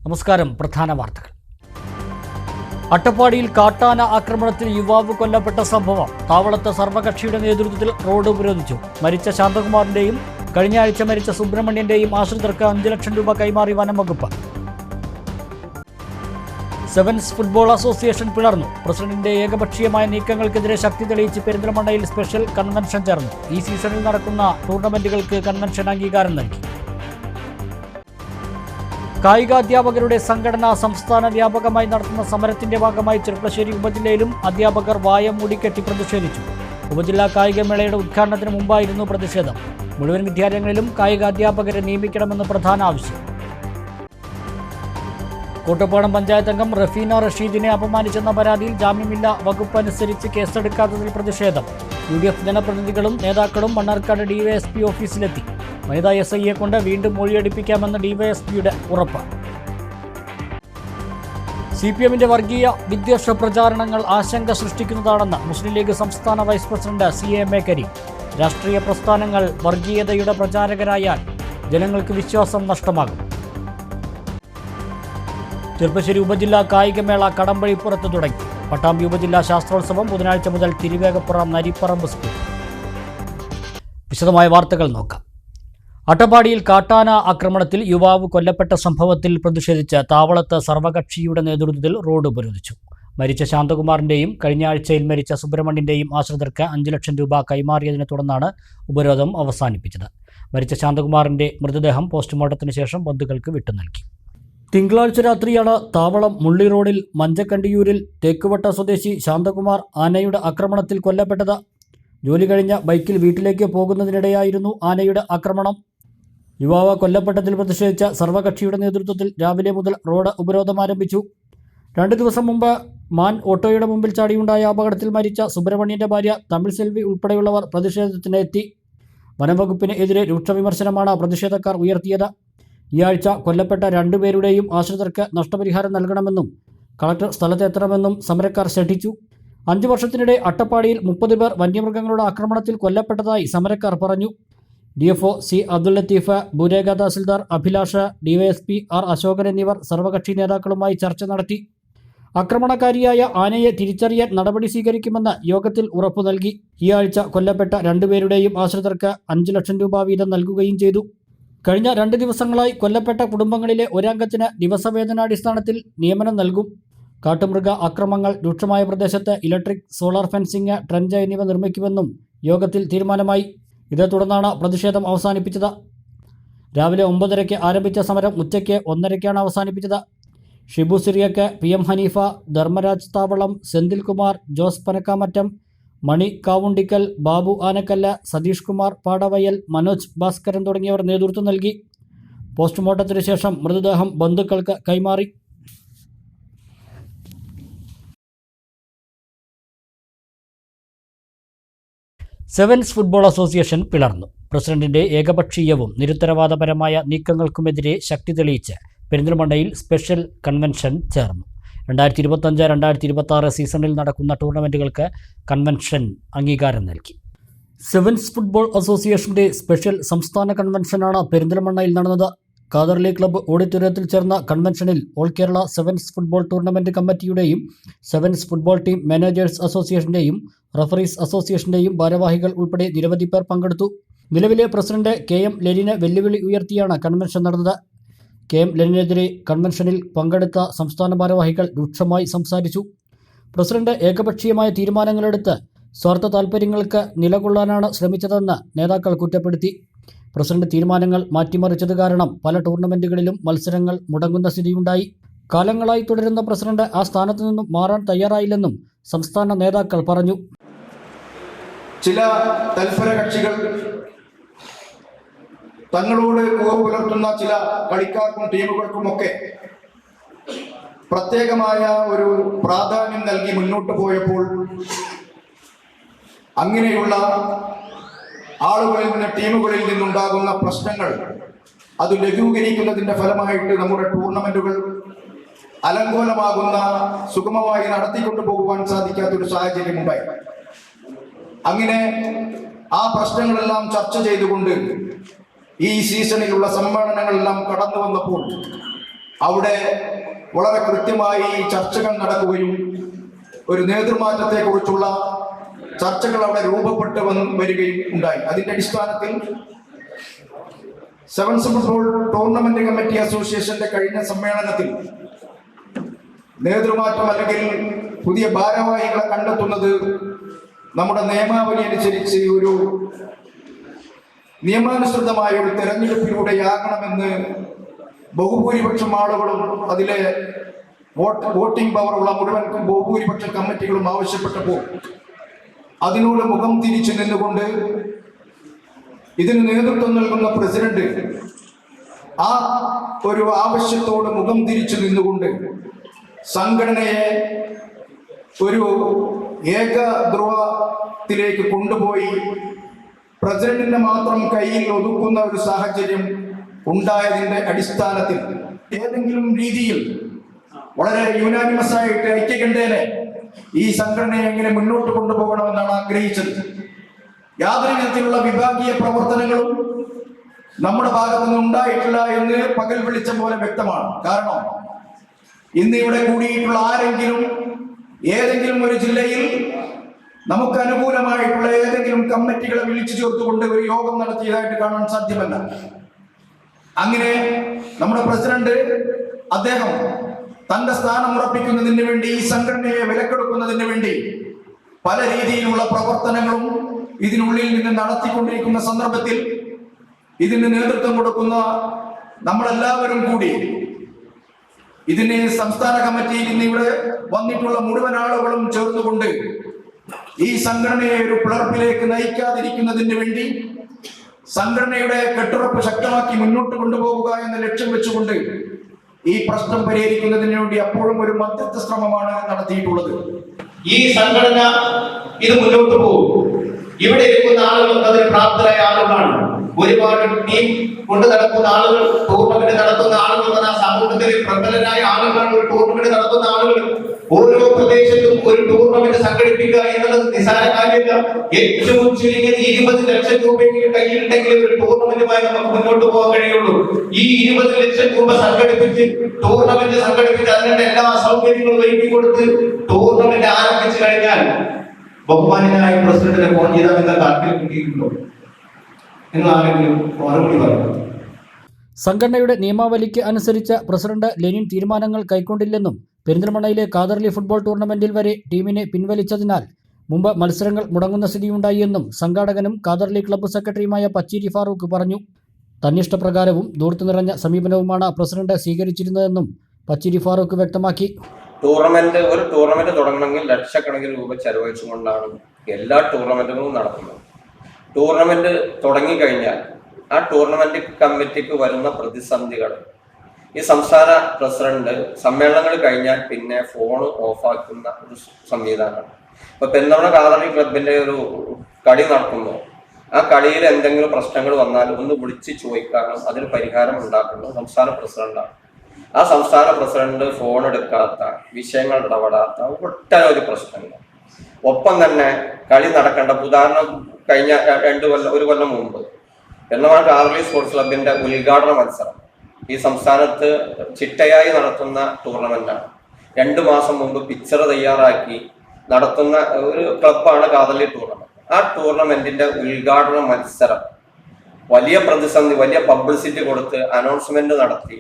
നമസ്കാരം. പ്രധാന വാർത്തകൾ. അട്ടപ്പാടിയിൽ കാട്ടാന ആക്രമണത്തിൽ യുവാവ് കൊല്ലപ്പെട്ട സംഭവം. താവളത്ത് സർവകക്ഷിയുടെ നേതൃത്വത്തിൽ റോഡ് ഉപരോധിച്ചു. മരിച്ച ശാന്തകുമാറിന്റെയും കഴിഞ്ഞ ആഴ്ച മരിച്ച സുബ്രഹ്മണ്യന്റെയും ആശ്രിതർക്ക് 5 ലക്ഷം രൂപ കൈമാറി വനം വകുപ്പ്. സെവൻസ് ഫുട്ബോൾ അസോസിയേഷൻ പിളർന്നു. പ്രസിഡന്റിന്റെ ഏകപക്ഷീയമായ നീക്കങ്ങൾക്കെതിരെ ശക്തി തെളിയിച്ച് പെരിന്തൽമണ്ണയിൽ സ്പെഷ്യൽ കൺവെൻഷൻ ചേർന്നു. ഈ സീസണിൽ നടക്കുന്ന ടൂർണമെന്റുകൾക്ക് കൺവെൻഷൻ അംഗീകാരം നൽകി. കായികാധ്യാപകരുടെ സംഘടന സംസ്ഥാന വ്യാപകമായി നടത്തുന്ന സമരത്തിന്റെ ഭാഗമായി ചെർപ്പളശ്ശേരി ഉപജില്ലയിലും അധ്യാപകർ വായ മൂടിക്കെട്ടി പ്രതിഷേധിച്ചു. ഉപജില്ലാ കായികമേളയുടെ ഉദ്ഘാടനത്തിന് മുമ്പായിരുന്നു പ്രതിഷേധം. മുഴുവൻ വിദ്യാലയങ്ങളിലും കായികാധ്യാപകരെ നിയമിക്കണമെന്ന് പ്രധാന ആവശ്യം. കോട്ടപ്പാടം പഞ്ചായത്ത് അംഗം റഫീന റഷീദിനെ അപമാനിച്ചെന്ന പരാതിയിൽ ജാമ്യമില്ലാ വകുപ്പ് അനുസരിച്ച് കേസെടുക്കാത്തതിൽ പ്രതിഷേധം. UDF ജനപ്രതിനിധികളും നേതാക്കളും മണ്ണാർക്കാട് ഡിവൈഎസ്പി ഓഫീസിലെത്തി. വനിതാ SIയെ കൊണ്ട് വീണ്ടും മൊഴിയെടുപ്പിക്കാമെന്ന് ഡിവൈഎസ്പിയുടെ ഉറപ്പ്. CPMന്റെ വർഗീയ വിദ്വേഷ പ്രചാരണങ്ങൾ ആശങ്ക സൃഷ്ടിക്കുന്നതാണെന്ന് മുസ്ലിം ലീഗ് സംസ്ഥാന വൈസ് പ്രസിഡന്റ് CA കരീം. രാഷ്ട്രീയ പ്രസ്ഥാനങ്ങൾ വർഗീയതയുടെ പ്രചാരകരായാൽ ജനങ്ങൾക്ക് വിശ്വാസം നഷ്ടമാകും. ചെർപ്പശ്ശേരി ഉപജില്ലാ കായികമേള കടമ്പഴിപ്പുറത്ത് തുടങ്ങി. പട്ടാമ്പി ഉപജില്ലാ ശാസ്ത്രോത്സവം ബുധനാഴ്ച മുതൽ തിരുവേഗപ്പുറം നരിപ്പറമ്പ് സ്കൂൾ. വിശദമായ വാർത്തകൾ നോക്കാം. അട്ടപ്പാടിയിൽ കാട്ടാന ആക്രമണത്തിൽ യുവാവ് കൊല്ലപ്പെട്ട സംഭവത്തിൽ പ്രതിഷേധിച്ച് താവളത്ത് സർവകക്ഷിയുടെ നേതൃത്വത്തിൽ റോഡ് ഉപരോധിച്ചു. മരിച്ച ശാന്തകുമാറിന്റെയും കഴിഞ്ഞ ആഴ്ചയിൽ മരിച്ച സുബ്രഹ്മണ്യന്റെയും ആശ്രിതർക്ക് 5 ലക്ഷം രൂപ കൈമാറിയതിനെ തുടർന്നാണ് ഉപരോധം അവസാനിപ്പിച്ചത്. മരിച്ച ശാന്തകുമാറിന്റെ മൃതദേഹം പോസ്റ്റ്മോർട്ടത്തിന് ശേഷം ബന്ധുക്കൾക്ക് വിട്ടു നൽകി. തിങ്കളാഴ്ച രാത്രിയാണ് താവളം മുള്ളി റോഡിൽ മഞ്ചക്കണ്ടിയൂരിൽ തേക്കുവട്ട സ്വദേശി ശാന്തകുമാർ ആനയുടെ ആക്രമണത്തിൽ കൊല്ലപ്പെട്ടത്. ജോലി കഴിഞ്ഞ ബൈക്കിൽ വീട്ടിലേക്ക് പോകുന്നതിനിടെയായിരുന്നു ആനയുടെ ആക്രമണം. യുവാവ് കൊല്ലപ്പെട്ടതിൽ പ്രതിഷേധിച്ച സർവകക്ഷിയുടെ നേതൃത്വത്തിൽ രാവിലെ മുതൽ റോഡ് ഉപരോധം ആരംഭിച്ചു. 2 ദിവസം മുമ്പ് മാൻ ഓട്ടോയുടെ മുമ്പിൽ ചാടിയുണ്ടായ അപകടത്തിൽ മരിച്ച സുബ്രഹ്മണ്യന്റെ ഭാര്യ തമിഴ് സെൽവി ഉൾപ്പെടെയുള്ളവർ പ്രതിഷേധത്തിനെത്തി. വനംവകുപ്പിന് എതിരെ രൂക്ഷ വിമർശനമാണ് പ്രതിഷേധക്കാർ ഉയർത്തിയത്. ഈ ആഴ്ച കൊല്ലപ്പെട്ട 2 പേരുടെയും ആശ്രിതർക്ക് നഷ്ടപരിഹാരം നൽകണമെന്നും കളക്ടർ സ്ഥലത്തെത്തണമെന്നും സമരക്കാർ ശഠിച്ചു. 5 വർഷത്തിനിടെ അട്ടപ്പാടിയിൽ 30 പേർ വന്യമൃഗങ്ങളുടെ ആക്രമണത്തിൽ കൊല്ലപ്പെട്ടതായി സമരക്കാർ പറഞ്ഞു. DFO C Abdul Latheef, ഭൂരേഖ tahsildar Abhilash, DYSP R Ashokan എന്നിവർ സർവകക്ഷി നേതാക്കളുമായി ചർച്ച നടത്തി. ആക്രമണകാരിയായ ആനയെ തിരിച്ചറിയാൻ നടപടി സ്വീകരിക്കുമെന്ന് യോഗത്തിൽ ഉറപ്പു നൽകി. ഈ ആഴ്ച കൊല്ലപ്പെട്ട 2 പേരുടെയും ആശ്രിതർക്ക് 5 ലക്ഷം രൂപ വീതം നൽകുകയും ചെയ്തു. കഴിഞ്ഞ 2 ദിവസങ്ങളായി കൊല്ലപ്പെട്ട കുടുംബങ്ങളിലെ ഒരംഗത്തിന് ദിവസവേതനാടിസ്ഥാനത്തിൽ നിയമനം നൽകും. കാട്ടുമൃഗ ആക്രമണങ്ങൾ രൂക്ഷമായ പ്രദേശത്ത് ഇലക്ട്രിക്, സോളാർ ഫെൻസിംഗ്, ട്രെഞ്ച് എന്നിവ നിർമ്മിക്കുമെന്നും യോഗത്തിൽ തീരുമാനമായി. ഇതേ തുടർന്നാണ് പ്രതിഷേധം അവസാനിപ്പിച്ചത്. രാവിലെ 9:30-ക്ക് ആരംഭിച്ച സമരം ഉച്ചയ്ക്ക് 1:30-ക്കാണ് അവസാനിപ്പിച്ചത്. ഷിബു സിറിയക്ക്, PM ഹനീഫ, ധർമ്മരാജ് താവളം, സെന്തിൽകുമാർ, ജോസ് പനക്കാമറ്റം, മണി കാവുണ്ടിക്കൽ, ബാബു ആനക്കല്ല്, സതീഷ് കുമാർ പാടവയൽ, മനോജ് ഭാസ്കരൻ തുടങ്ങിയവർ നേതൃത്വം നൽകി. പോസ്റ്റ്മോർട്ടത്തിന് ശേഷം മൃതദേഹം ബന്ധുക്കൾക്ക് കൈമാറി. സെവൻസ് ഫുട്ബോൾ അസോസിയേഷൻ പിളർന്നു. പ്രസിഡന്റിന്റെ ഏകപക്ഷീയവും നിരുത്തരവാദപരമായ നീക്കങ്ങൾക്കുമെതിരെ ശക്തി തെളിയിച്ച് പെരിന്തൽമണ്ണയിൽ സ്പെഷ്യൽ കൺവെൻഷൻ ചേർന്നു. 2025-2026 സീസണിൽ നടക്കുന്ന ടൂർണമെന്റുകൾക്ക് കൺവെൻഷൻ അംഗീകാരം നൽകി. സെവൻസ് ഫുട്ബോൾ അസോസിയേഷന്റെ സ്പെഷ്യൽ സംസ്ഥാന കൺവെൻഷനാണ് പെരിന്തൽമണ്ണയിൽ നടന്നത്. കാദർലി ക്ലബ്ബ് ഓഡിറ്റോറിയത്തിൽ ചേർന്ന കൺവെൻഷനിൽ all Kerala sevens football tournament കമ്മിറ്റിയുടെയും സെവൻസ് ഫുട്ബോൾ ടീം മാനേജേഴ്സ് അസോസിയേഷന്റെയും റഫറീസ് അസോസിയേഷന്റെയും ഭാരവാഹികൾ ഉൾപ്പെടെ നിരവധി പേർ പങ്കെടുത്തു. നിലവിലെ പ്രസിഡന്റ് KM ലെനിന് വെല്ലുവിളി ഉയർത്തിയാണ് കൺവെൻഷൻ നടന്നത്. KM ലെനിനെതിരെ കൺവെൻഷനിൽ പങ്കെടുത്ത സംസ്ഥാന ഭാരവാഹികൾ രൂക്ഷമായി സംസാരിച്ചു. പ്രസിഡന്റ് ഏകപക്ഷീയമായ തീരുമാനങ്ങളെടുത്ത് സ്വാർത്ഥ താൽപ്പര്യങ്ങൾക്ക് നിലകൊള്ളാനാണ് ശ്രമിച്ചതെന്ന് നേതാക്കൾ കുറ്റപ്പെടുത്തി. പ്രസിഡന്റ് തീരുമാനങ്ങൾ മാറ്റിമറിച്ചത് കാരണം പല ടൂർണമെന്റുകളിലും മത്സരങ്ങൾ മുടങ്ങുന്ന സ്ഥിതിയുണ്ടായി. കാലങ്ങളായി തുടരുന്ന പ്രസിഡന്റ് ആ സ്ഥാനത്തു നിന്നും മാറാൻ തയ്യാറായില്ലെന്നും സംസ്ഥാന നേതാക്കൾ പറഞ്ഞു. ചില തൽപര കക്ഷികൾ തങ്ങളോട് കൂറ് പുലർത്തുന്ന ചില കളിക്കാർക്കും ടീമുകൾക്കുമൊക്കെ പ്രത്യേകമായ ഒരു പ്രാധാന്യം നൽകി മുന്നോട്ട് പോയപ്പോൾ അങ്ങനെയുള്ള ആളുകളിൽ നിന്ന്, ടീമുകളിൽ നിന്നുണ്ടാകുന്ന പ്രശ്നങ്ങൾ അത് ലഘൂകരിക്കുന്നതിന്റെ ഫലമായിട്ട് നമ്മുടെ ടൂർണമെന്റുകൾ അലങ്കോലമാകുന്ന, സുഗമമായി നടത്തിക്കൊണ്ടു പോകുവാൻ സാധിക്കാത്തൊരു സാഹചര്യമുണ്ടായി. അങ്ങനെ ആ പ്രശ്നങ്ങളെല്ലാം ചർച്ച ചെയ്തുകൊണ്ട് ഈ സീസണിലുള്ള സമ്മേളനങ്ങളെല്ലാം കടന്നു വന്നപ്പോൾ അവിടെ വളരെ കൃത്യമായി ചർച്ചകൾ നടക്കുകയും ഒരു നേതൃമാറ്റത്തെ കുറിച്ചുള്ള ചർച്ചകൾ അവിടെ രൂപപ്പെട്ടു വരികയും ഉണ്ടായി. അതിന്റെ അടിസ്ഥാനത്തിൽ സെവൻസ് ഫുട്ബോൾ ടൂർണമെന്റ് കമ്മിറ്റി അസോസിയേഷന്റെ കഴിഞ്ഞ സമ്മേളനത്തിൽ നേതൃമാറ്റം അല്ലെങ്കിൽ പുതിയ ഭാരവാഹികളെ കണ്ടെത്തുന്നത് നമ്മുടെ നിയമാവലി അനുസരിച്ച് ഒരു നിയമാനുസൃതമായ ഒരു തെരഞ്ഞെടുപ്പിലൂടെയാകണമെന്ന് ബഹുഭൂരിപക്ഷം ആളുകളും അതിലെ വോട്ടിംഗ് പവറുള്ള മുഴുവൻ ബഹുഭൂരിപക്ഷ കമ്മിറ്റികളും ആവശ്യപ്പെട്ടപ്പോൾ അതിനോട് മുഖം തിരിച്ചു നിന്നുകൊണ്ട് ഇതിന് നേതൃത്വം നൽകുന്ന പ്രസിഡന്റ് ആ ഒരു ആവശ്യത്തോട് മുഖം തിരിച്ചു നിന്നുകൊണ്ട് സംഘടനയെ ഒരു ഏകധ്രുവത്തിലേക്ക് കൊണ്ടുപോയി പ്രസിഡന്റിന്റെ മാത്രം കയ്യിൽ ഒതുക്കുന്ന ഒരു സാഹചര്യം ഉണ്ടായതിന്റെ അടിസ്ഥാനത്തിൽ ഏതെങ്കിലും രീതിയിൽ വളരെ യുനാനിമസ് ആയിട്ട് ഐക്യകണ്ഠേനെ ഈ സംഘടനയെ എങ്ങനെ മുന്നോട്ട് കൊണ്ടുപോകണമെന്നാണ് ആഗ്രഹിച്ചത്. യാതൊരു വിധത്തിലുള്ള വിഭാഗീയ പ്രവർത്തനങ്ങളും നമ്മുടെ ഭാഗത്തു നിന്ന് ഉണ്ടായിട്ടില്ല എന്ന് പകൽ വെളിച്ചം പോലെ വ്യക്തമാണ്. കാരണം ഇന്ന് ഇവിടെ കൂടിയിട്ടുള്ള ആരെങ്കിലും ഏതെങ്കിലും ഒരു ജില്ലയിൽ നമുക്ക് അനുകൂലമായിട്ടുള്ള ഏതെങ്കിലും കമ്മിറ്റികളെ വിളിച്ചു ചേർത്തുകൊണ്ട് ഒരു യോഗം നടത്തിയതായിട്ട് കാണാൻ സാധ്യമല്ല. അങ്ങനെ നമ്മുടെ പ്രസിഡന്റ് അദ്ദേഹം തന്റെ സ്ഥാനം ഉറപ്പിക്കുന്നതിന് വേണ്ടി ഈ സംഘടനയെ വിലക്കെടുക്കുന്നതിന് വേണ്ടി പല രീതിയിലുള്ള പ്രവർത്തനങ്ങളും ഇതിനുള്ളിൽ നിന്ന് നടത്തിക്കൊണ്ടിരിക്കുന്ന സന്ദർഭത്തിൽ ഇതിന് നേതൃത്വം കൊടുക്കുന്ന നമ്മളെല്ലാവരും കൂടി ഇതിന് സംസ്ഥാന കമ്മിറ്റിയിൽ ഇന്ന് ഇവിടെ വന്നിട്ടുള്ള മുഴുവൻ ആളുകളും ചേർന്നുകൊണ്ട് ഈ സംഘടനയെ ഒരു പിളർപ്പിലേക്ക് നയിക്കാതിരിക്കുന്നതിന് വേണ്ടി സംഘടനയുടെ കെട്ടുറപ്പ് ശക്തമാക്കി മുന്നോട്ട് കൊണ്ടുപോകുക എന്ന ലക്ഷ്യം വെച്ചുകൊണ്ട് ഈ പ്രശ്നം പരിഹരിക്കുന്നതിന് വേണ്ടി അപ്പോഴും ഒരു മധ്യസ്ഥ ശ്രമമാണ് നടത്തിയിട്ടുള്ളത്. ഈ സംഘടന ഇത് മുന്നോട്ട് പോകും. ഇവിടെ ഇരിക്കുന്ന ആളുകൾ അതിന് പ്രാപ്തരായ ആളുകളാണ്. ഒരുപാട് ടീം കൊണ്ട് നടക്കുന്ന ആളുകൾ, ടൂർണമെന്റ് നടത്തുന്ന ആളുകൾ, സമൂഹത്തിൽ പ്രബലരായ ആളുകളാണ്. ഒരു ടൂർണമെന്റ് നടത്തുന്ന ആളുകൾ ഓരോ പ്രദേശത്തും ഒരു ടൂർണമെന്റ് സംഘടിപ്പിക്കുക എന്നുള്ളത് നിസ്സാര കാര്യമല്ല. ഏറ്റവും ചുരുങ്ങിയത് 20 ലക്ഷം രൂപയെങ്കിലും കയ്യിലുണ്ടെങ്കിൽ ഒരു ടൂർണമെന്റുമായി നമുക്ക് മുന്നോട്ട് പോകാൻ കഴിയുള്ളൂ. ഈ 20 ലക്ഷം രൂപ സംഘടിപ്പിച്ച് ടൂർണമെന്റ് സംഘടിപ്പിച്ച് അതിനുള്ള എല്ലാ സൗകര്യങ്ങളും ഒരുക്കി കൊടുത്ത് ടൂർണമെന്റ് ആരംഭിച്ചു കഴിഞ്ഞാൽ ബഹുമാനായ പ്രസിഡന്റിനെ ഫോൺ ചെയ്താൽ നിങ്ങൾ താല്പര്യം കിട്ടിയിട്ടുണ്ടോ? നിങ്ങൾ ആരെങ്കിലും മറുപടി പറഞ്ഞു. സംഘടനയുടെ നിയമാവലിക്ക് അനുസരിച്ച് പ്രസിഡന്റ് ലെനിൻ തീരുമാനങ്ങൾ കൈക്കൊണ്ടില്ലെന്നും പെരിന്തൽമണ്ണയിലെ ഖാദർലി ഫുട്ബോൾ ടൂർണമെന്റിൽ വരെ ടീമിനെ പിൻവലിച്ചതിനാൽ മുമ്പ് മത്സരങ്ങൾ മുടങ്ങുന്ന സ്ഥിതിയുണ്ടായി എന്നും സംഘാടകനും ഖാദർലി ക്ലബ്ബ് സെക്രട്ടറിയുമായ പച്ചേരി ഫാറൂഖ് പറഞ്ഞു. തന്നിഷ്ടപ്രകാരവും ദൂർത്ത് നിറഞ്ഞ സമീപനവുമാണ് പ്രസിഡന്റ് സ്വീകരിച്ചിരുന്നതെന്നും പച്ചേരി ഫാറൂഖ് വ്യക്തമാക്കി. ഒരു ടൂർണമെന്റ് തുടങ്ങണമെങ്കിൽ ലക്ഷക്കണക്കിന് രൂപ ചെലവഴിച്ചുകൊണ്ടാണ് എല്ലാ ടൂർണമെന്റുകളും നടക്കുന്നത്. ടൂർണമെന്റ് തുടങ്ങിക്കഴിഞ്ഞാൽ ആ ടൂർണമെന്റ് കമ്മിറ്റിക്ക് വരുന്ന പ്രതിസന്ധികൾ ഈ സംസ്ഥാന പ്രസിഡന്റ് സമ്മേളനങ്ങൾ കഴിഞ്ഞാൽ പിന്നെ ഫോൺ ഓഫാക്കുന്ന ഒരു സംവിധാനമാണ്. ഇപ്പൊ പെരുന്തൽമണ്ണ ഖാദർലി ക്ലബിന്റെ ഒരു കളി നടക്കുമ്പോൾ ആ കളിയിൽ എന്തെങ്കിലും പ്രശ്നങ്ങൾ വന്നാൽ ഒന്ന് വിളിച്ച് ചോദിക്കാനും അതിന് പരിഹാരം ഉണ്ടാക്കുന്നത് സംസ്ഥാന പ്രസിഡന്റാണ്. ആ സംസ്ഥാന പ്രസിഡന്റ് ഫോൺ എടുക്കാത്ത, വിഷയങ്ങൾ ഇടപെടാത്ത ഒട്ടനവധി പ്രശ്നങ്ങൾ. ഒപ്പം തന്നെ കളി നടക്കേണ്ട, ഉദാഹരണം കഴിഞ്ഞ ഒരു കൊല്ലം മുമ്പ് പെരുന്തൽമണ്ണ ഖാദർലി സ്പോർട്സ് ക്ലബിന്റെ ഉദ്ഘാടന മത്സരം ഈ സംസ്ഥാനത്ത് ചിട്ടയായി നടത്തുന്ന ടൂർണമെന്റാണ്. 2 മാസം മുമ്പ് പിക്ചർ തയ്യാറാക്കി നടത്തുന്ന ഒരു ക്ലബ്ബാണ് ഖാദർലി ടൂർണമെന്റ്. ആ ടൂർണമെന്റിന്റെ ഉദ്ഘാടന മത്സരം വലിയ പ്രതിസന്ധി, വലിയ പബ്ലിസിറ്റി കൊടുത്ത് അനൗൺസ്മെന്റ് നടത്തി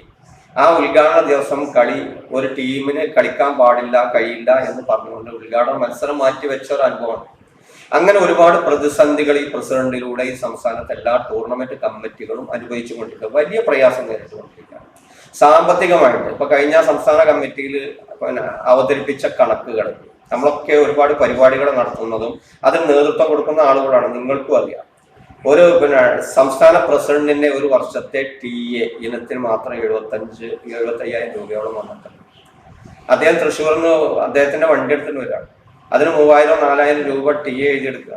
ആ ഉദ്ഘാടന ദിവസം കളി ഒരു ടീമിന് കളിക്കാൻ പാടില്ല, കഴിയില്ല എന്ന് പറഞ്ഞുകൊണ്ട് ഉദ്ഘാടന മത്സരം മാറ്റിവെച്ച ഒരു അനുഭവമാണ്. അങ്ങനെ ഒരുപാട് പ്രതിസന്ധികൾ ഈ പ്രസിഡന്റിലൂടെ ഈ സംസ്ഥാനത്തെ എല്ലാ ടൂർണമെന്റ് കമ്മിറ്റികളും അനുഭവിച്ചുകൊണ്ടിരിക്കുക, വലിയ പ്രയാസം നേരിട്ടുകൊണ്ടിരിക്കുകയാണ്. സാമ്പത്തികമായിട്ട് ഇപ്പൊ കഴിഞ്ഞ സംസ്ഥാന കമ്മിറ്റിയിൽ അവതരിപ്പിച്ച കണക്കുകൾ, നമ്മളൊക്കെ ഒരുപാട് പരിപാടികൾ നടത്തുന്നതും അതിന് നേതൃത്വം കൊടുക്കുന്ന ആളുകളാണ്, നിങ്ങൾക്കും അറിയാം. ഒരു സംസ്ഥാന പ്രസിഡന്റിന്റെ ഒരു വർഷത്തെ TA ഇനത്തിന് മാത്രം 75,000 രൂപയോളം വന്നിട്ടുണ്ട്. അദ്ദേഹം തൃശ്ശൂരിൽ നിന്ന് അദ്ദേഹത്തിന്റെ വണ്ടി എടുത്തിട്ട് വരികയാണ്. അതിന് 3,000-4,000 രൂപ TA എഴുതിയെടുക്കുക.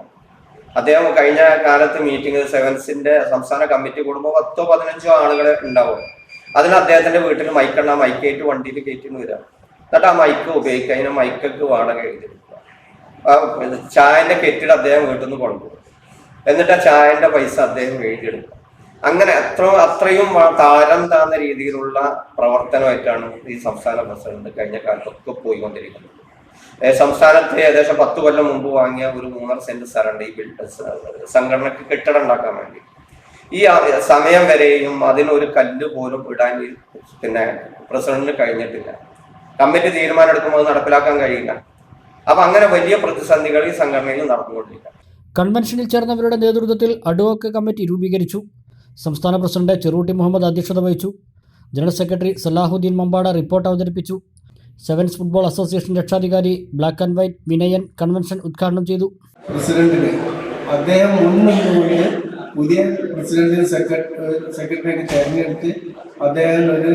അദ്ദേഹം കഴിഞ്ഞ കാലത്ത് മീറ്റിംഗ് സെവൻസിന്റെ സംസ്ഥാന കമ്മിറ്റി കൂടുമ്പോൾ 10-15 ആളുകളെ ഉണ്ടാവും. അതിന് അദ്ദേഹത്തിന്റെ വീട്ടിൽ മൈക്കെണ്ണ, മൈക്കേറ്റ് വണ്ടിയിൽ കയറ്റിന്ന് വരിക. എന്നിട്ട് ആ മൈക്ക് ഉപയോഗിക്കുക, അതിന് മൈക്കൊക്കെ വാടക എഴുതിയെടുക്കുക. ചായന്റെ കെറ്റിൽ അദ്ദേഹം വീട്ടിൽ നിന്ന് കൊണ്ടുപോകും. എന്നിട്ട് ആ ചായന്റെ പൈസ അദ്ദേഹം എഴുതിയെടുക്കുക. അങ്ങനെ അത്രയും താരം താന്ന രീതിയിലുള്ള പ്രവർത്തനമായിട്ടാണ് ഈ സംസ്ഥാന പ്രസിഡന്റ് കഴിഞ്ഞ കാലത്തൊക്കെ പോയിക്കൊണ്ടിരിക്കുന്നത്. സംസ്ഥാനത്ത് ഏകദേശം 10 കൊല്ലം മുമ്പ് വാങ്ങിയ ഒരു 3.5 സെന്റ് സ്ഥലമുണ്ട് ഈ സംഘടനക്ക് കെട്ടിടം ഉണ്ടാക്കാൻ വേണ്ടി. ഈ സമയം വരെയും അതിനൊരു കല്ല് പോലും ഇടാൻ പ്രസിഡന്റിന് കഴിഞ്ഞിട്ടില്ല. കമ്മിറ്റി തീരുമാനം എടുക്കുമ്പോൾ നടപ്പിലാക്കാൻ കഴിയില്ല. അപ്പൊ അങ്ങനെ വലിയ പ്രതിസന്ധികൾ ഈ സംഘടനയിൽ നടന്നുകൊണ്ടിരിക്കുക. കൺവെൻഷനിൽ ചേർന്നവരുടെ നേതൃത്വത്തിൽ അഡ്വോക്ക് കമ്മിറ്റി രൂപീകരിച്ചു. സംസ്ഥാന പ്രസിഡന്റ് ചെറുകുട്ടി മുഹമ്മദ് അധ്യക്ഷത വഹിച്ചു. ജനറൽ സെക്രട്ടറി സലാഹുദ്ദീൻ മമ്പാട റിപ്പോർട്ട് അവതരിപ്പിച്ചു. സെവൻസ് ഫുട്ബോൾ അസോസിയേഷൻ രക്ഷാധികാരി black and white Vinayan convention ഉദ്ഘാടനം ചെയ്തു. പ്രസിഡന്റിന് അദ്ദേഹം മുൻനിന്നുകൊണ്ട് പുതിയ പ്രസിഡന്റിന് സെക്രട്ടറിയെ തെരഞ്ഞെടുത്ത് അദ്ദേഹം ഒരു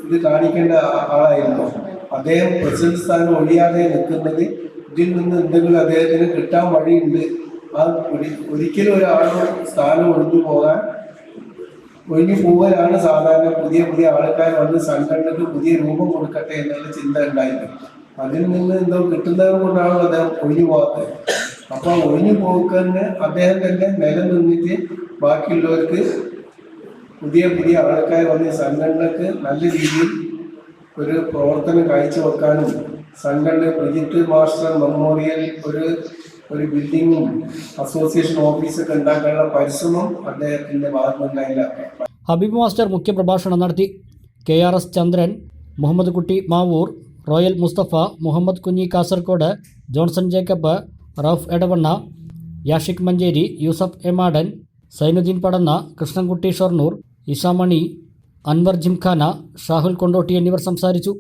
ഇത് കാണിക്കേണ്ട ആളായിരുന്നു. അദ്ദേഹം പ്രസിഡന്റ് സ്ഥാനം ഒഴിയാതെ നിൽക്കുന്നത് ഇതിൽ നിന്ന് എന്തെങ്കിലും അദ്ദേഹത്തിന് കിട്ടാൻ വഴിയുണ്ട്. ആ ഒരിക്കലും ഒരാളുടെ സ്ഥാനം ഒഴിഞ്ഞു പോകാനാണ് സാധാരണ പുതിയ ആൾക്കാർ വന്ന് സംഘടനക്ക് പുതിയ രൂപം കൊടുക്കട്ടെ എന്നുള്ള ചിന്ത ഉണ്ടായിരുന്നു. അതിൽ നിന്ന് എന്തോ കിട്ടുന്നത് കൊണ്ടാണ് അദ്ദേഹം ഒഴിഞ്ഞു പോകാത്തത്. അപ്പൊ ഒഴിഞ്ഞു പോക്കന് അദ്ദേഹം തന്നെ നിലനിന്നിട്ട് ബാക്കിയുള്ളവർക്ക് പുതിയ ആൾക്കാർ വന്ന് സംഘടനക്ക് നല്ല രീതിയിൽ ഒരു പ്രവർത്തനം കാഴ്ചവെക്കാനും സംഘടന പ്രജിത്ത് മാസ്റ്റർ മെമ്മോറിയൽ ഒരു ബിൽഡിങ്ങും അസോസിയേഷൻ ഓഫീസൊക്കെ ഉണ്ടാക്കാനുള്ള പരിശ്രമം അദ്ദേഹത്തിന്റെ ഭാഗത്തുനിന്നുണ്ടായില്ല. ഹബീബ് മാസ്റ്റർ മുഖ്യപ്രഭാഷണം നടത്തി. KRS ചന്ദ്രൻ, മുഹമ്മദ് കുട്ടി Mavoor, royal Mustafa, Muhammad Kunhi Kasaragod, Johnson Jacob, Rauf Edavanna, Yashiq Manjeri, Yusuf എമാടൻ, Zainuddin പടന്ന, കൃഷ്ണൻകുട്ടി ഷൊർണൂർ, ഇഷാമണി, അൻവർ ജിംഖാന, ഷാഹുൽ കൊണ്ടോട്ടി എന്നിവർ സംസാരിച്ചു.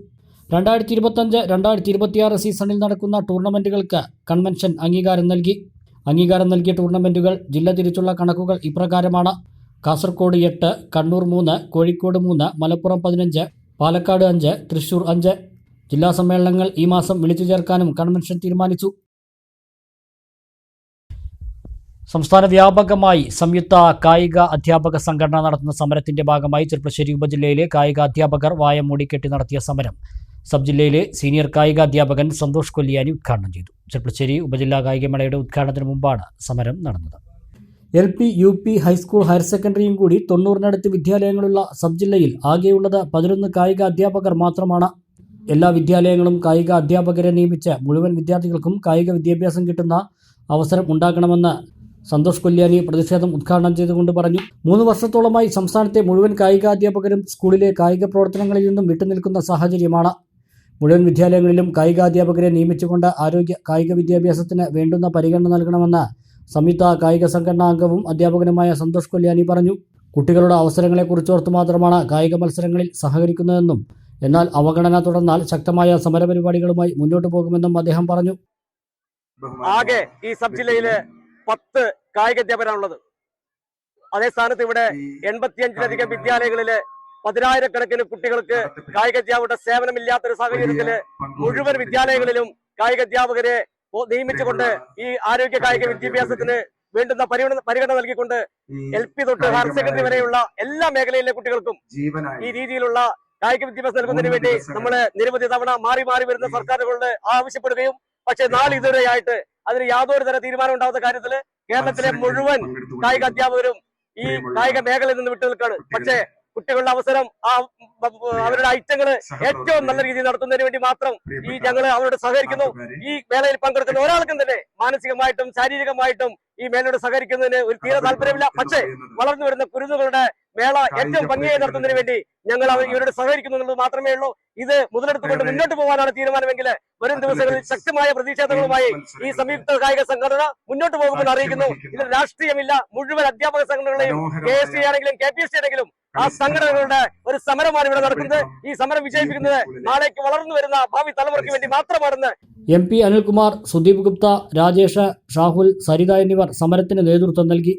2025-2026 സീസണിൽ നടക്കുന്ന ടൂർണമെൻറ്റുകൾക്ക് കൺവെൻഷൻ അംഗീകാരം നൽകിയ ടൂർണമെൻറ്റുകൾ ജില്ല തിരിച്ചുള്ള കണക്കുകൾ ഇപ്രകാരമാണ്. കാസർഗോഡ് 8, കണ്ണൂർ 3, കോഴിക്കോട് 3, മലപ്പുറം 15, പാലക്കാട് 5, തൃശൂർ 5. ജില്ലാ സമ്മേളനങ്ങൾ ഈ മാസം വിളിച്ചു ചേർക്കാനും കൺവെൻഷൻ തീരുമാനിച്ചു. സംസ്ഥാന വ്യാപകമായി സംയുക്ത കായിക അധ്യാപക സംഘടന നടത്തുന്ന സമരത്തിന്റെ ഭാഗമായി ചെർപ്പശ്ശേരി ഉപജില്ലയിലെ കായിക അധ്യാപകർ വായ മൂടിക്കെട്ടി നടത്തിയ സമരം സബ് ജില്ലയിലെ സീനിയർ കായിക അധ്യാപകൻ സന്തോഷ് കൊല്ലിയാനി ഉദ്ഘാടനം ചെയ്തു. ചെർപ്പശ്ശേരി ഉപജില്ലാ കായികമേളയുടെ ഉദ്ഘാടനത്തിന് മുമ്പാണ് സമരം നടന്നത്. LP, UP, ഹൈസ്കൂൾ, ഹയർ സെക്കൻഡറിയും കൂടി 90-നടുത്ത് വിദ്യാലയങ്ങളുള്ള സബ് ജില്ലയിൽ ആകെയുള്ളത് 11 കായിക അധ്യാപകർ മാത്രമാണ്. എല്ലാ വിദ്യാലയങ്ങളും കായിക അധ്യാപകരെ നിയമിച്ച് മുഴുവൻ വിദ്യാർത്ഥികൾക്കും കായിക വിദ്യാഭ്യാസം കിട്ടുന്ന അവസരം ഉണ്ടാക്കണമെന്ന് സന്തോഷ് കൊല്ലിയാനി പ്രതിഷേധം ഉദ്ഘാടനം ചെയ്തുകൊണ്ട് പറഞ്ഞു. 3 വർഷത്തോളമായി സംസ്ഥാനത്തെ മുഴുവൻ കായികാധ്യാപകരും സ്കൂളിലെ കായിക പ്രവർത്തനങ്ങളിൽ നിന്നും വിട്ടുനിൽക്കുന്ന സാഹചര്യമാണ്. മുഴുവൻ വിദ്യാലയങ്ങളിലും കായികാധ്യാപകരെ നിയമിച്ചുകൊണ്ട് കായിക വിദ്യാഭ്യാസത്തിന് വേണ്ടുന്ന പരിഗണന നൽകണമെന്ന് സംയുക്ത കായിക സംഘടനാ അംഗവും അധ്യാപകനുമായ സന്തോഷ് കൊല്ലിയാനി പറഞ്ഞു. കുട്ടികളുടെ അവസരങ്ങളെക്കുറിച്ചോർത്ത് മാത്രമാണ് കായിക മത്സരങ്ങളിൽ സഹകരിക്കുന്നതെന്നും എന്നാൽ അവഗണന തുടർന്നാൽ ശക്തമായ സമരപരിപാടികളുമായി മുന്നോട്ടു പോകുമെന്നും അദ്ദേഹം പറഞ്ഞു. ആകെ ഈ സബ് ജില്ലയില് 10 കായിക അധ്യാപകരാണുള്ളത്. അതേ സ്ഥാനത്ത് ഇവിടെ 85-ലധികം വിദ്യാലയങ്ങളില് 10,000-കണക്കിന് കുട്ടികൾക്ക് കായിക അധ്യാപകരുടെ സേവനമില്ലാത്തൊരു സാഹചര്യത്തില് മുഴുവൻ വിദ്യാലയങ്ങളിലും കായിക അധ്യാപകരെ നിയമിച്ചുകൊണ്ട് ഈ ആരോഗ്യ കായിക വിദ്യാഭ്യാസത്തിന് വേണ്ടുന്ന പരിഗണന നൽകിക്കൊണ്ട് LP തൊട്ട് ഹയർ സെക്കൻഡറി വരെയുള്ള എല്ലാ മേഖലയിലെ കുട്ടികൾക്കും ഈ രീതിയിലുള്ള കായിക വിദ്യാഭ്യാസം നൽകുന്നതിന് വേണ്ടി നമ്മൾ നിരവധി തവണ മാറി വരുന്ന സർക്കാരുകളോട് ആവശ്യപ്പെടുകയും പക്ഷെ നാളിതുവരെയായിട്ട് അതിന് യാതൊരു തര തീരുമാനം ഉണ്ടാവുന്ന കാര്യത്തില് കേരളത്തിലെ മുഴുവൻ കായിക അധ്യാപകരും ഈ കായിക മേഖലയിൽ നിന്ന് വിട്ടു നിൽക്കാണ്. പക്ഷേ കുട്ടികളുടെ അവസരം അവരുടെ ഐറ്റങ്ങള് ഏറ്റവും നല്ല രീതിയിൽ നടത്തുന്നതിന് വേണ്ടി മാത്രം ഞങ്ങൾ അവരോട് സഹകരിക്കുന്നു. ഈ മേളയിൽ പങ്കെടുക്കുന്ന ഒരാൾക്കും തന്നെ മാനസികമായിട്ടും ശാരീരികമായിട്ടും ഈ മേളയോട് സഹകരിക്കുന്നതിന് ഒരു തീരെ താല്പര്യമില്ല. പക്ഷേ വളർന്നു വരുന്ന കുരുന്നുകളുടെ മേള ഏറ്റവും ഭംഗിയായി നടത്തുന്നതിന് വേണ്ടി ഞങ്ങൾ ഇവരോട് സഹകരിക്കുന്നു എന്നുള്ളത് മാത്രമേ ഉള്ളൂ. ഇത് മുതലെടുത്തുകൊണ്ട് മുന്നോട്ട് പോകാനാണ് തീരുമാനമെങ്കിൽ വരും ദിവസങ്ങളിൽ ശക്തമായ പ്രതിഷേധങ്ങളുമായി ഈ സംയുക്ത കായിക സംഘടന മുന്നോട്ട് പോകുമെന്ന് അറിയിക്കുന്നു. ഇതിൽ രാഷ്ട്രീയമില്ല. മുഴുവൻ അധ്യാപക സംഘടനകളെയും KSC ആണെങ്കിലും KPSC ആണെങ്കിലും ആ സംഘടനകളുടെ ഒരു സമരമാണ് ഇവിടെ നടക്കുന്നത്. ഈ സമരം വിജയിപ്പിക്കുന്നത് നാളേക്ക് വളർന്നു വരുന്ന ഭാവി തലമുറയ്ക്ക് വേണ്ടി മാത്രമാണെന്ന് MP അനിൽകുമാർ, സുദീപ് ഗുപ്ത, രാജേഷ്, ഷാഹുൽ, സരിത എന്നിവർ സമരത്തിന് നേതൃത്വം നൽകി.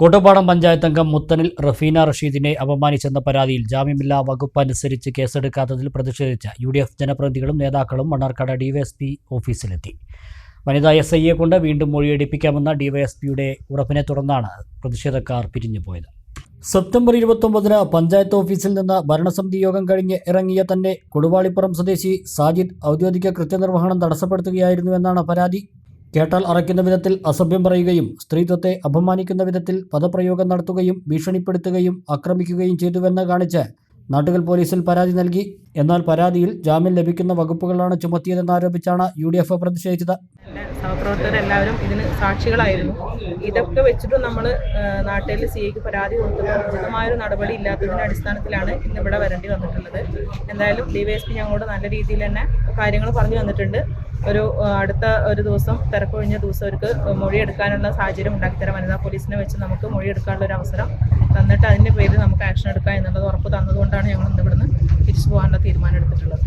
കോട്ടപ്പാടം പഞ്ചായത്ത് അംഗം മുത്തനിൽ റഫീന റഷീദിനെ അപമാനിച്ചെന്ന പരാതിയിൽ ജാമ്യമില്ലാ വകുപ്പ് അനുസരിച്ച് കേസെടുക്കാത്തതിൽ പ്രതിഷേധിച്ച് UDF ജനപ്രതിനിധികളും നേതാക്കളും മണ്ണാർക്കാട് DYSP ഓഫീസിലെത്തി. വനിതാ SIയെ കൊണ്ട് വീണ്ടും മൊഴിയെടുപ്പിക്കാമെന്ന DYSPയുടെ ഉറപ്പിനെ തുടർന്നാണ് പ്രതിഷേധക്കാർ പിരിഞ്ഞുപോയത്. സെപ്റ്റംബർ 29-ന് പഞ്ചായത്ത് ഓഫീസിൽ നിന്ന് ഭരണസമിതി യോഗം കഴിഞ്ഞ് ഇറങ്ങിയ തന്നെ കൊടുവാളിപ്പുറം സ്വദേശി സാജിദ് ഔദ്യോഗിക കൃത്യനിർവഹണം തടസ്സപ്പെടുത്തുകയായിരുന്നുവെന്നാണ് പരാതി. കേട്ടാൽ അറയ്ക്കുന്ന വിധത്തിൽ അസഭ്യം പറയുകയും സ്ത്രീത്വത്തെ അപമാനിക്കുന്ന വിധത്തിൽ പദപ്രയോഗം നടത്തുകയും ഭീഷണിപ്പെടുത്തുകയും ആക്രമിക്കുകയും ചെയ്തുവെന്ന് കാണിച്ച് നാട്ടുകൽ പോലീസിൽ പരാതി നൽകി. എന്നാൽ പരാതിയിൽ ജാമ്യം ലഭിക്കുന്ന വകുപ്പുകളാണ് ചുമത്തിയതെന്നാരോപിച്ചാണ് UDF പ്രതിഷേധിച്ചത്. സഹപ്രവർത്തകരെല്ലാവരും ഇതിന് സാക്ഷികളായിരുന്നു. ഇതൊക്കെ വെച്ചിട്ടും നമ്മൾ നാട്ടിൽ CIക്ക് പരാതി കൊടുത്തപ്പോൾ ഉചിതമായൊരു നടപടി ഇല്ലാത്തതിൻ്റെ അടിസ്ഥാനത്തിലാണ് ഇന്നിവിടെ വരേണ്ടി വന്നിട്ടുള്ളത്. എന്തായാലും DYSP ഞങ്ങളോട് നല്ല രീതിയിൽ തന്നെ കാര്യങ്ങൾ പറഞ്ഞു തന്നിട്ടുണ്ട്. അടുത്ത ഒരു ദിവസം തിരക്കൊഴിഞ്ഞ ദിവസം അവർക്ക് മൊഴിയെടുക്കാനുള്ള സാഹചര്യം ഉണ്ടാക്കിത്തരാം. വനിതാ പോലീസിനെ വെച്ച് നമുക്ക് മൊഴിയെടുക്കാനുള്ള ഒരു അവസരം തന്നിട്ട് അതിൻ്റെ പേരിൽ നമുക്ക് ആക്ഷൻ എടുക്കാം എന്നുള്ളത് ഉറപ്പ് തന്നതുകൊണ്ടാണ് ഞങ്ങൾ ഇന്നിവിടുന്ന് തിരിച്ചു പോകാനുള്ള തീരുമാനം എടുത്തിട്ടുള്ളത്.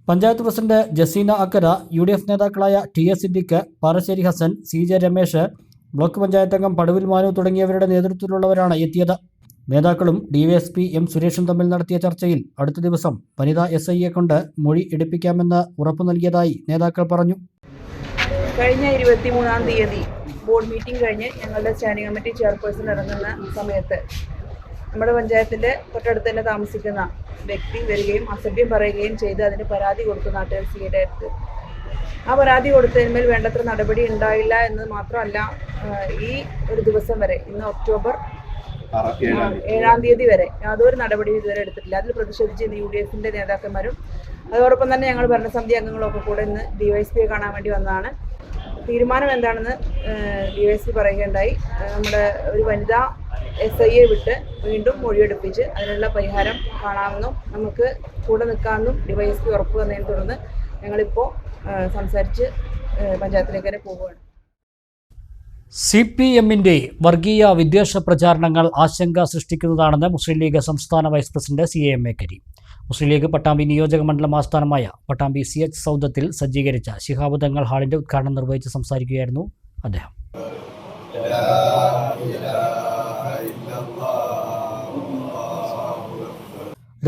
പഞ്ചായത്ത് പ്രസിഡന്റ് ജസീന അക്കര, UDF നേതാക്കളായ TS Siddique, Parasseri Hasan, CJ Ramesh, block panchayat അംഗം പടുവിൽ മാനു തുടങ്ങിയവരുടെ നേതൃത്വത്തിലുള്ളവരാണ് എത്തിയത്. നേതാക്കളും DYSP M സുരേഷും തമ്മിൽ നടത്തിയ ചർച്ചയിൽ അടുത്ത ദിവസം വനിതാ SIയെ കൊണ്ട് മൊഴി എടുപ്പിക്കാമെന്ന് ഉറപ്പു നൽകിയതായി നേതാക്കൾ പറഞ്ഞു. കഴിഞ്ഞ 23-ാം തീയതി ബോർഡ് മീറ്റിംഗ് കഴിഞ്ഞ് ഞങ്ങളുടെ സ്റ്റാൻഡിംഗ് കമ്മിറ്റി ചെയർപേഴ്സൺ ഇറങ്ങുന്ന സമയത്ത് നമ്മുടെ പഞ്ചായത്തിൻ്റെ തൊട്ടടുത്ത് തന്നെ താമസിക്കുന്ന വ്യക്തി വരികയും അസഭ്യം പറയുകയും ചെയ്ത് അതിന് പരാതി കൊടുത്തു നാട്ടുകാർ CIയുടെ അടുത്ത്. ആ പരാതി കൊടുത്തതിന്മേൽ വേണ്ടത്ര നടപടി ഉണ്ടായില്ല എന്ന് മാത്രമല്ല, ഈ ഒരു ദിവസം വരെ, ഇന്ന് ഒക്ടോബർ 7-ാം തീയതി വരെ യാതൊരു നടപടിയും ഇതുവരെ എടുത്തിട്ടില്ല. അതിൽ പ്രതിഷേധിച്ച് ഇന്ന് UDFൻ്റെ നേതാക്കന്മാരും അതോടൊപ്പം തന്നെ ഞങ്ങൾ ഭരണസമിതി അംഗങ്ങളൊക്കെ കൂടെ ഇന്ന് DYSPയെ കാണാൻ വേണ്ടി വന്നതാണ്. തീരുമാനം എന്താണെന്ന് DYSP പറയുകയുണ്ടായി. നമ്മുടെ ഒരു വനിതാ SIയെ വിട്ട് വീണ്ടും മൊഴിയെടുപ്പിച്ച് അതിനുള്ള പരിഹാരം കാണാമെന്നും നമുക്ക് കൂടെ നിൽക്കാമെന്നും DYSP ഉറപ്പ് തന്നതിനെ തുടർന്ന് ഞങ്ങളിപ്പോൾ സംസാരിച്ച് പഞ്ചായത്തിലേക്ക് തന്നെ പോവുകയാണ്. CPMന്റെ വർഗീയ വിദ്വേഷ പ്രചാരണങ്ങൾ ആശങ്ക സൃഷ്ടിക്കുന്നതാണെന്ന് മുസ്ലിം ലീഗ് സംസ്ഥാന വൈസ് പ്രസിഡന്റ് CAMA കരീം. മുസ്ലിം ലീഗ് പട്ടാമ്പി നിയോജക മണ്ഡലം ആസ്ഥാനമായ പട്ടാമ്പി CH സൗധത്തിൽ സജ്ജീകരിച്ച ശിഹാബ് തങ്ങൾ ഹാളിന്റെ ഉദ്ഘാടനം നിർവഹിച്ച് സംസാരിക്കുകയായിരുന്നു അദ്ദേഹം.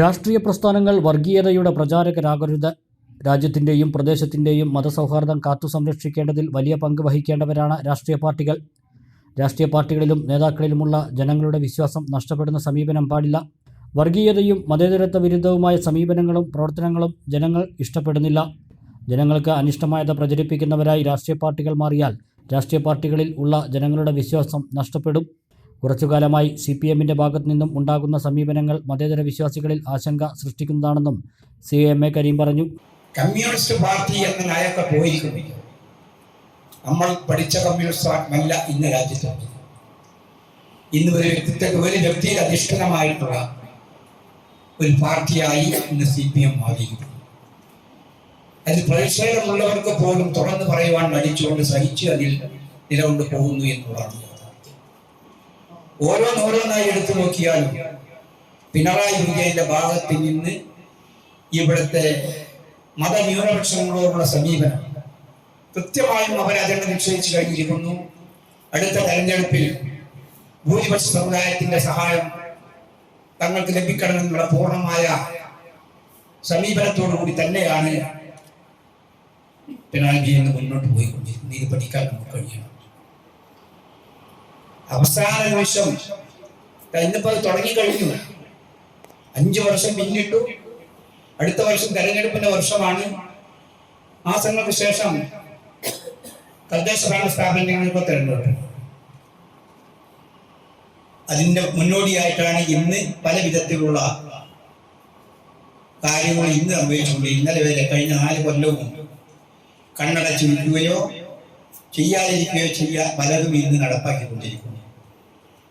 രാഷ്ട്രീയ പ്രസ്ഥാനങ്ങൾ വർഗീയതയുടെ പ്രചാരകരാകരുത്. രാജ്യത്തിൻ്റെയും പ്രദേശത്തിൻ്റെയും മതസൗഹാർദ്ദം കാത്തു സംരക്ഷിക്കേണ്ടതിൽ വലിയ പങ്ക് വഹിക്കേണ്ടവരാണ് രാഷ്ട്രീയ പാർട്ടികൾ. രാഷ്ട്രീയ പാർട്ടികളിലും നേതാക്കളിലുമുള്ള ജനങ്ങളുടെ വിശ്വാസം നഷ്ടപ്പെടുന്ന സമീപനം പാടില്ല. വർഗീയതയും മതേതരത്വ വിരുദ്ധവുമായ സമീപനങ്ങളും പ്രവർത്തനങ്ങളും ജനങ്ങൾ ഇഷ്ടപ്പെടുന്നില്ല. ജനങ്ങൾക്ക് അനിഷ്ടമായത് പ്രചരിപ്പിക്കുന്നവരായി രാഷ്ട്രീയ പാർട്ടികൾ മാറിയാൽ രാഷ്ട്രീയ പാർട്ടികളിൽ ഉള്ള ജനങ്ങളുടെ വിശ്വാസം നഷ്ടപ്പെടും. കുറച്ചുകാലമായി CPMന്റെ ഭാഗത്തു നിന്നും ഉണ്ടാകുന്ന സമീപനങ്ങൾ മതേതര വിശ്വാസികളിൽ ആശങ്ക സൃഷ്ടിക്കുന്നതാണെന്നും CAMA കരീം പറഞ്ഞു. കമ്മ്യൂണിസ്റ്റ് പാർട്ടി എന്ന നയമൊക്കെ പോയിരിക്കുന്നു. നമ്മൾ പഠിച്ച കമ്മ്യൂണിസ്റ്റ് അല്ല ഇന്ന് രാജ്യത്തുണ്ട്. ഇന്ന് ഒരു വ്യക്തിയിൽ അധിഷ്ഠിതമായിട്ടുള്ള ഒരു പാർട്ടിയായി ഇന്ന് CPM മാറിയിരിക്കുന്നു. അതിൽ പ്രതിഷേധമുള്ളവർക്ക് പോലും തുറന്നു പറയുവാൻ മടിച്ചുകൊണ്ട് സഹിച്ച് അതിൽ നിലകൊണ്ട് പോകുന്നു എന്നുള്ളതാണ്. ഓരോന്നോരോന്നായി എടുത്തു നോക്കിയാലും പിണറായി വിജയന്റെ ഭാഗത്ത് നിന്ന് ഇവിടുത്തെ മതന്യൂനപക്ഷങ്ങളോടുള്ള സമീപനം കൃത്യമായും അവർ അജണ്ട നിശ്ചയിച്ചു കഴിഞ്ഞിരിക്കുന്നു. അടുത്ത തെരഞ്ഞെടുപ്പിൽ ഭൂരിപക്ഷ സമുദായത്തിന്റെ സഹായം തങ്ങൾക്ക് ലഭിക്കണമെന്നുള്ള പൂർണ്ണമായ സമീപനത്തോടുകൂടി തന്നെയാണ് പിണറായി വിജയൻ മുന്നോട്ട് പോയിക്കൊണ്ടിരിക്കുന്നത്. ഇത് പഠിക്കാൻ നമുക്ക് കഴിയണം. അവസാന നിമിഷം ഇന്നിപ്പോൾ അത് തുടങ്ങിക്കഴിഞ്ഞു. 5 വർഷം പിന്നിട്ടു. അടുത്ത വർഷം തെരഞ്ഞെടുപ്പിന്റെ വർഷമാണ്. മാസങ്ങൾക്ക് ശേഷം തദ്ദേശ ഭരണ സ്ഥാപനങ്ങൾക്ക് തെരഞ്ഞെടുപ്പ്. അതിന്റെ മുന്നോടിയായിട്ടാണ് ഇന്ന് പല വിധത്തിലുള്ള കാര്യങ്ങൾ ഇന്ന് സംഭവിച്ചുകൊണ്ട് ഇന്നലെ വരെ കഴിഞ്ഞ 4 കൊല്ലവും കണ്ണടച്ചിരിക്കുകയോ ചെയ്യാതിരിക്കുകയോ ചെയ്യാൻ പലതും ഇന്ന് നടപ്പാക്കിക്കൊണ്ടിരിക്കുന്നു.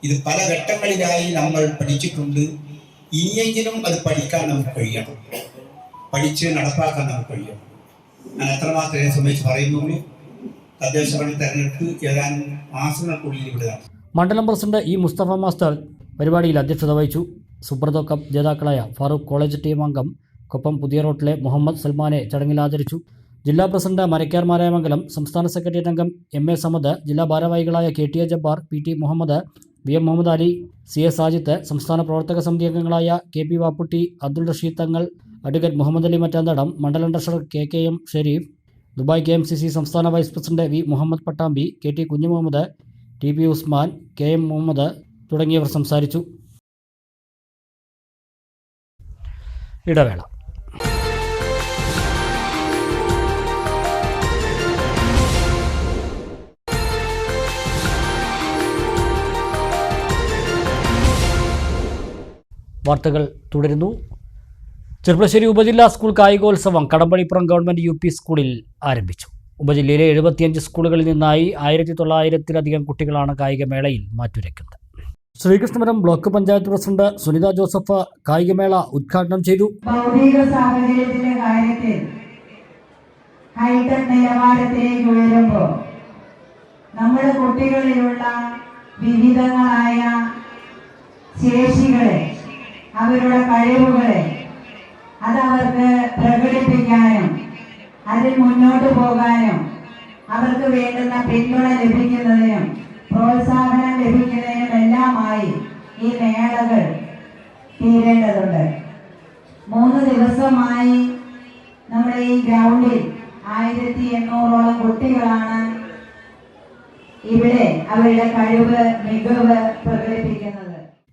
ഇത് പല ഘട്ടങ്ങളിലായി നമ്മൾ പഠിച്ചിട്ടുണ്ട്. ഇനിയെങ്കിലും അത് പഠിക്കാൻ നമുക്ക് കഴിയണം, പഠിച്ച് നടപ്പാക്കാൻ നമുക്ക് കഴിയണം. ഞാൻ എത്രമാത്രം സംബന്ധിച്ച് പറയുന്നുള്ളൂ. തദ്ദേശ ഭരണ തെരഞ്ഞെടുപ്പ് ഏതാനും മാസങ്ങൾക്കുള്ളിൽ ഇവിടെ നടക്കും. മണ്ഡലം പ്രസിഡന്റ് E മുസ്തഫ മാസ്റ്റർ പരിപാടിയിൽ അധ്യക്ഷത വഹിച്ചു. സൂപ്പർ കപ്പ് ജേതാക്കളായ ഫാറൂഖ് കോളേജ് ടീം അംഗം കൊപ്പം പുതിയ റോട്ടിലെ മുഹമ്മദ് സൽമാനെ ചടങ്ങിൽ ആദരിച്ചു. ജില്ലാ പ്രസിഡന്റ് മരക്കാർ മാരായമംഗലം, സംസ്ഥാന സെക്രട്ടേറിയറ്റ് അംഗം MA സമദ്, ജില്ലാ ഭാരവാഹികളായ KT Jabbar, PT Muhammad, VM Muhammad Ali, CS Sajith, സംസ്ഥാന പ്രവർത്തക സമിതി അംഗങ്ങളായ KP വാപ്പുട്ടി, അബ്ദുൾ റഷീദ് തങ്ങൾ, അഡ്വക്കേറ്റ് മുഹമ്മദ് അലി മറ്റാന്തടം, മണ്ഡലം treasurer KM Sherif, Dubai KMCC സംസ്ഥാന vice president V Muhammad Pattambi, KT Kunhumuhammad, TP Usman, KM Muhammad തുടങ്ങിയവർ സംസാരിച്ചു. ഇടവേള. വാർത്തകൾ തുടരുന്നു. ചെർപ്പളശ്ശേരി ഉപജില്ലാ സ്കൂൾ കായികോത്സവം കടമ്പഴിപ്പുറം ഗവൺമെൻറ് UP സ്കൂളിൽ ആരംഭിച്ചു. ഉപജില്ലയിലെ 75 സ്കൂളുകളിൽ നിന്നായി 1900-ലധികം കുട്ടികളാണ് കായികമേളയിൽ മാറ്റുരയ്ക്കുന്നത്. ശ്രീകൃഷ്ണപുരം ബ്ലോക്ക് പഞ്ചായത്ത് പ്രസിഡന്റ് സുനിത ജോസഫ് കായികമേള ഉദ്ഘാടനം ചെയ്തു. ഭൗതിക സാഹചര്യത്തിന്റെ കാര്യത്തിൽ ഹൈടെക് നിലവാരത്തിലേക്ക് ഉയരുമ്പോൾ നമ്മുടെ കുട്ടികളിലുള്ള വിവിധങ്ങളായ ശേഷികളെ, അവരുടെ കഴിവുകളെ അതവർക്ക് പ്രകടിപ്പിക്കാനും അതിൽ മുന്നോട്ട് പോകാനും അവർക്ക് വേണ്ടുന്ന പിന്തുണ ലഭിക്കുന്നതിനും പ്രോത്സാഹനം ലഭിക്കുന്നതിനും എല്ലാമായി ഈ മേളകൾ തീരേണ്ടതുണ്ട്. 3 ദിവസമായി നമ്മുടെ ഈ ഗ്രൗണ്ടിൽ 1800ഓളം കുട്ടികളാണ് ഇവിടെ അവരുടെ കഴിവ്, മികവ് പ്രകടിപ്പിക്കുന്നത്.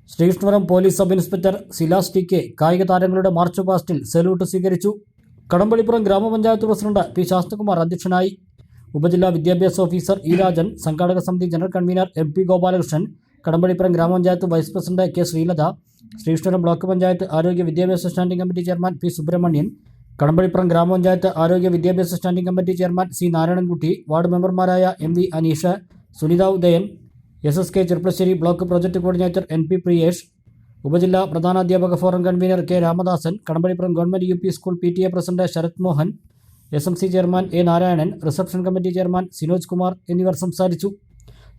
Sreekrishnapuram police sub inspector Silas TK കായിക താരങ്ങളുടെ മാർച്ച് പാസ്റ്റിൽ സല്യൂട്ട് സ്വീകരിച്ചു. കടമ്പഴിപ്പുറം ഗ്രാമപഞ്ചായത്ത് പ്രസിഡന്റ് P. ശാസ്തകുമാർ അധ്യക്ഷനായി. ഉപജില്ലാ വിദ്യാഭ്യാസ ഓഫീസർ E. രാജൻ, സംഘാടക സമിതി general convener MP. Gopalakrishnan, Kadampazhipuram ഗ്രാമപഞ്ചായത്ത് vice president K. Sreelatha, Sreekrishnapuram block panchayat ആരോഗ്യ വിദ്യാഭ്യാസ standing committee chairman P. Subramanian, Kadampazhipuram ഗ്രാമപഞ്ചായത്ത് ആരോഗ്യ വിദ്യാഭ്യാസ standing committee chairman C. Narayanankutty, ward മെമ്പർമാരായ MV. Aneesh, Sunitha Udayan, SSK Cherpulassery block project coordinator NP. Priyesh, ഉപജില്ലാ പ്രധാനാധ്യാപക forum convener K. Ramadasan, Kadampazhipuram government UP school PTA president Sarath Mohan, SMC chairman A. Narayanan, reception committee chairman Sinoj Kumar എന്നിവർ സംസാരിച്ചു.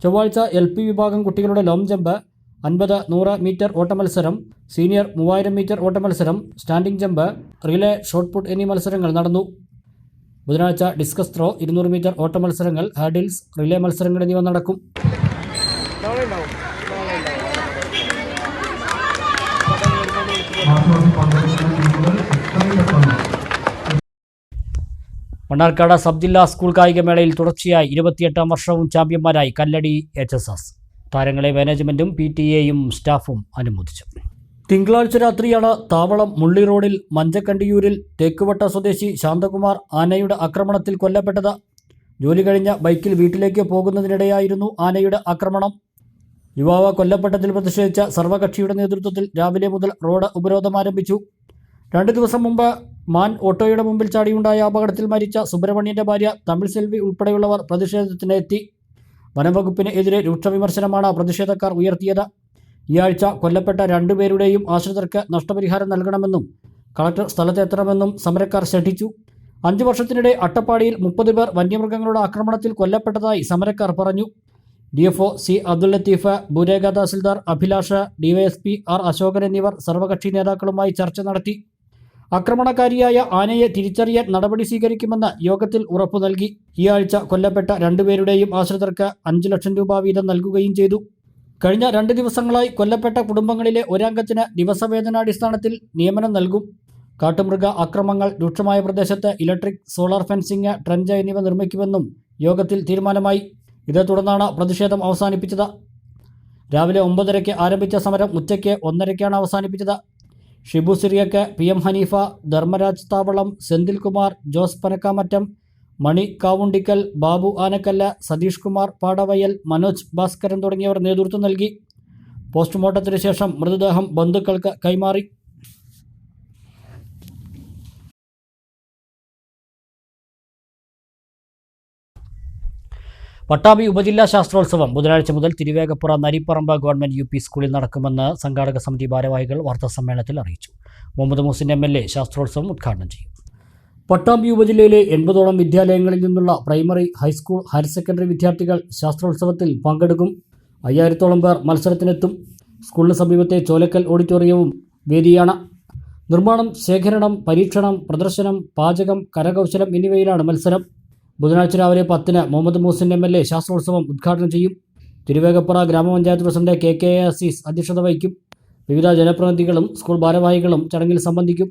ചൊവ്വാഴ്ച LP വിഭാഗം കുട്ടികളുടെ ലോങ് ജമ്പ്, 50-100 മീറ്റർ ഓട്ടമത്സരം, സീനിയർ 3000 മീറ്റർ ഓട്ടമത്സരം, standing jump, relay, shot put എന്നീ മത്സരങ്ങൾ നടന്നു. ബുധനാഴ്ച ഡിസ്കസ് ത്രോ, 200 മീറ്റർ ഓട്ടമത്സരങ്ങൾ, ഹർഡിൽസ്, റിലേ മത്സരങ്ങൾ എന്നിവ നടക്കും. മണ്ണാർക്കാട് സബ് ജില്ലാ സ്കൂൾ കായികമേളയിൽ തുടർച്ചയായി 28ാം വർഷവും ചാമ്പ്യന്മാരായി കല്ലടി HSS. താരങ്ങളെ മാനേജ്മെന്റും PTA-യും സ്റ്റാഫും അനുമോദിച്ചു. തിങ്കളാഴ്ച രാത്രിയാണ് താവളം മുള്ളി റോഡിൽ മഞ്ചക്കണ്ടിയൂരിൽ തേക്കുവട്ട സ്വദേശി ശാന്തകുമാർ ആനയുടെ ആക്രമണത്തിൽ കൊല്ലപ്പെട്ടത്. ജോലി കഴിഞ്ഞ ബൈക്കിൽ വീട്ടിലേക്ക് പോകുന്നതിനിടെയായിരുന്നു ആനയുടെ ആക്രമണം. യുവാവ് കൊല്ലപ്പെട്ടതിൽ പ്രതിഷേധിച്ച സർവകക്ഷിയുടെ നേതൃത്വത്തിൽ രാവിലെ മുതൽ റോഡ് ഉപരോധം ആരംഭിച്ചു. 2 ദിവസം മുമ്പ് മാൻ ഓട്ടോയുടെ മുമ്പിൽ ചാടിയുണ്ടായ അപകടത്തിൽ മരിച്ച സുബ്രഹ്മണ്യന്റെ ഭാര്യ തമിഴ് സെൽവി ഉൾപ്പെടെയുള്ളവർ പ്രതിഷേധത്തിനെത്തി. വനംവകുപ്പിന് എതിരെ രൂക്ഷ വിമർശനമാണ് പ്രതിഷേധക്കാർ ഉയർത്തിയത്. ഈ ആഴ്ച കൊല്ലപ്പെട്ട 2 പേരുടെയും ആശ്രിതർക്ക് നഷ്ടപരിഹാരം നൽകണമെന്നും കളക്ടർ സ്ഥലത്തെത്തണമെന്നും സമരക്കാർ ശഠിച്ചു. 5 വർഷത്തിനിടെ അട്ടപ്പാടിയിൽ 30 പേർ വന്യമൃഗങ്ങളുടെ ആക്രമണത്തിൽ കൊല്ലപ്പെട്ടതായി സമരക്കാർ പറഞ്ഞു. DFO C. Abdul Latheef, ഭൂരേഖ tahsildar Abhilash, DYSP R. Ashokan എന്നിവർ സർവകക്ഷി നേതാക്കളുമായി ചർച്ച നടത്തി. ആക്രമണകാരിയായ ആനയെ തിരിച്ചറിയാൻ നടപടി സ്വീകരിക്കുമെന്ന് യോഗത്തിൽ ഉറപ്പു നൽകി. ഈ ആഴ്ച കൊല്ലപ്പെട്ട 2 പേരുടെയും ആശ്രിതർക്ക് 5 ലക്ഷം രൂപ വീതം നൽകുകയും ചെയ്തു. കഴിഞ്ഞ 2 ദിവസങ്ങളായി കൊല്ലപ്പെട്ട കുടുംബങ്ങളിലെ ഒരംഗത്തിന് ദിവസവേതനാടിസ്ഥാനത്തിൽ നിയമനം നൽകും. കാട്ടുമൃഗ ആക്രമണങ്ങൾ രൂക്ഷമായ പ്രദേശത്ത് ഇലക്ട്രിക്, സോളാർ ഫെൻസിംഗ്, ട്രഞ്ച് എന്നിവ നിർമ്മിക്കുമെന്നും യോഗത്തിൽ തീരുമാനമായി. ഇതേ തുടർന്നാണ് പ്രതിഷേധം അവസാനിപ്പിച്ചത്. രാവിലെ 9:30-ക്ക് ആരംഭിച്ച സമരം ഉച്ചയ്ക്ക് 1:30-ക്കാണ് അവസാനിപ്പിച്ചത്. ഷിബു സിറിയക്ക്, PM ഹനീഫ, ധർമ്മരാജ് താവളം, സെന്തിൽകുമാർ, ജോസ് പനക്കാമറ്റം, മണി കാവുണ്ടിക്കൽ, ബാബു ആനക്കല്ല്, സതീഷ് കുമാർ പാടവയൽ, മനോജ് ഭാസ്കരൻ തുടങ്ങിയവർ നേതൃത്വം നൽകി. പോസ്റ്റ്മോർട്ടത്തിന് ശേഷം മൃതദേഹം ബന്ധുക്കൾക്ക് കൈമാറി. പട്ടാമ്പി ഉപജില്ലാ ശാസ്ത്രോത്സവം ബുധനാഴ്ച മുതൽ തിരുവേഗപ്പുറ നരിപ്പറമ്പ് ഗവൺമെൻറ് UP സ്കൂളിൽ നടക്കുമെന്ന് സംഘാടക സമിതി ഭാരവാഹികൾ വാർത്താസമ്മേളനത്തിൽ അറിയിച്ചു. മുഹമ്മദ് മുഹസിൻ MLA ശാസ്ത്രോത്സവം ഉദ്ഘാടനം ചെയ്യും. പട്ടാമ്പി ഉപജില്ലയിലെ 80ഓളം വിദ്യാലയങ്ങളിൽ നിന്നുള്ള പ്രൈമറി, ഹൈസ്കൂൾ, ഹയർ സെക്കൻഡറി വിദ്യാർത്ഥികൾ ശാസ്ത്രോത്സവത്തിൽ പങ്കെടുക്കും. 5000-ഓളം പേർ മത്സരത്തിനെത്തും. സ്കൂളിന് സമീപത്തെ ചോലക്കൽ ഓഡിറ്റോറിയവും വേദിയാണ്. നിർമ്മാണം, ശേഖരണം, പരീക്ഷണം, പ്രദർശനം, പാചകം, കരകൗശലം എന്നിവയിലാണ് മത്സരം. ബുധനാഴ്ച രാവിലെ 10-ന് മുഹമ്മദ് മുഹസിൻ MLA ശാസ്ത്രോത്സവം ഉദ്ഘാടനം ചെയ്യും. തിരുവേഗപ്പുറ ഗ്രാമപഞ്ചായത്ത് പ്രസിഡന്റ് KK അസീസ് അധ്യക്ഷത വഹിക്കും. വിവിധ ജനപ്രതിനിധികളും സ്കൂൾ ഭാരവാഹികളും ചടങ്ങിൽ സംബന്ധിക്കും.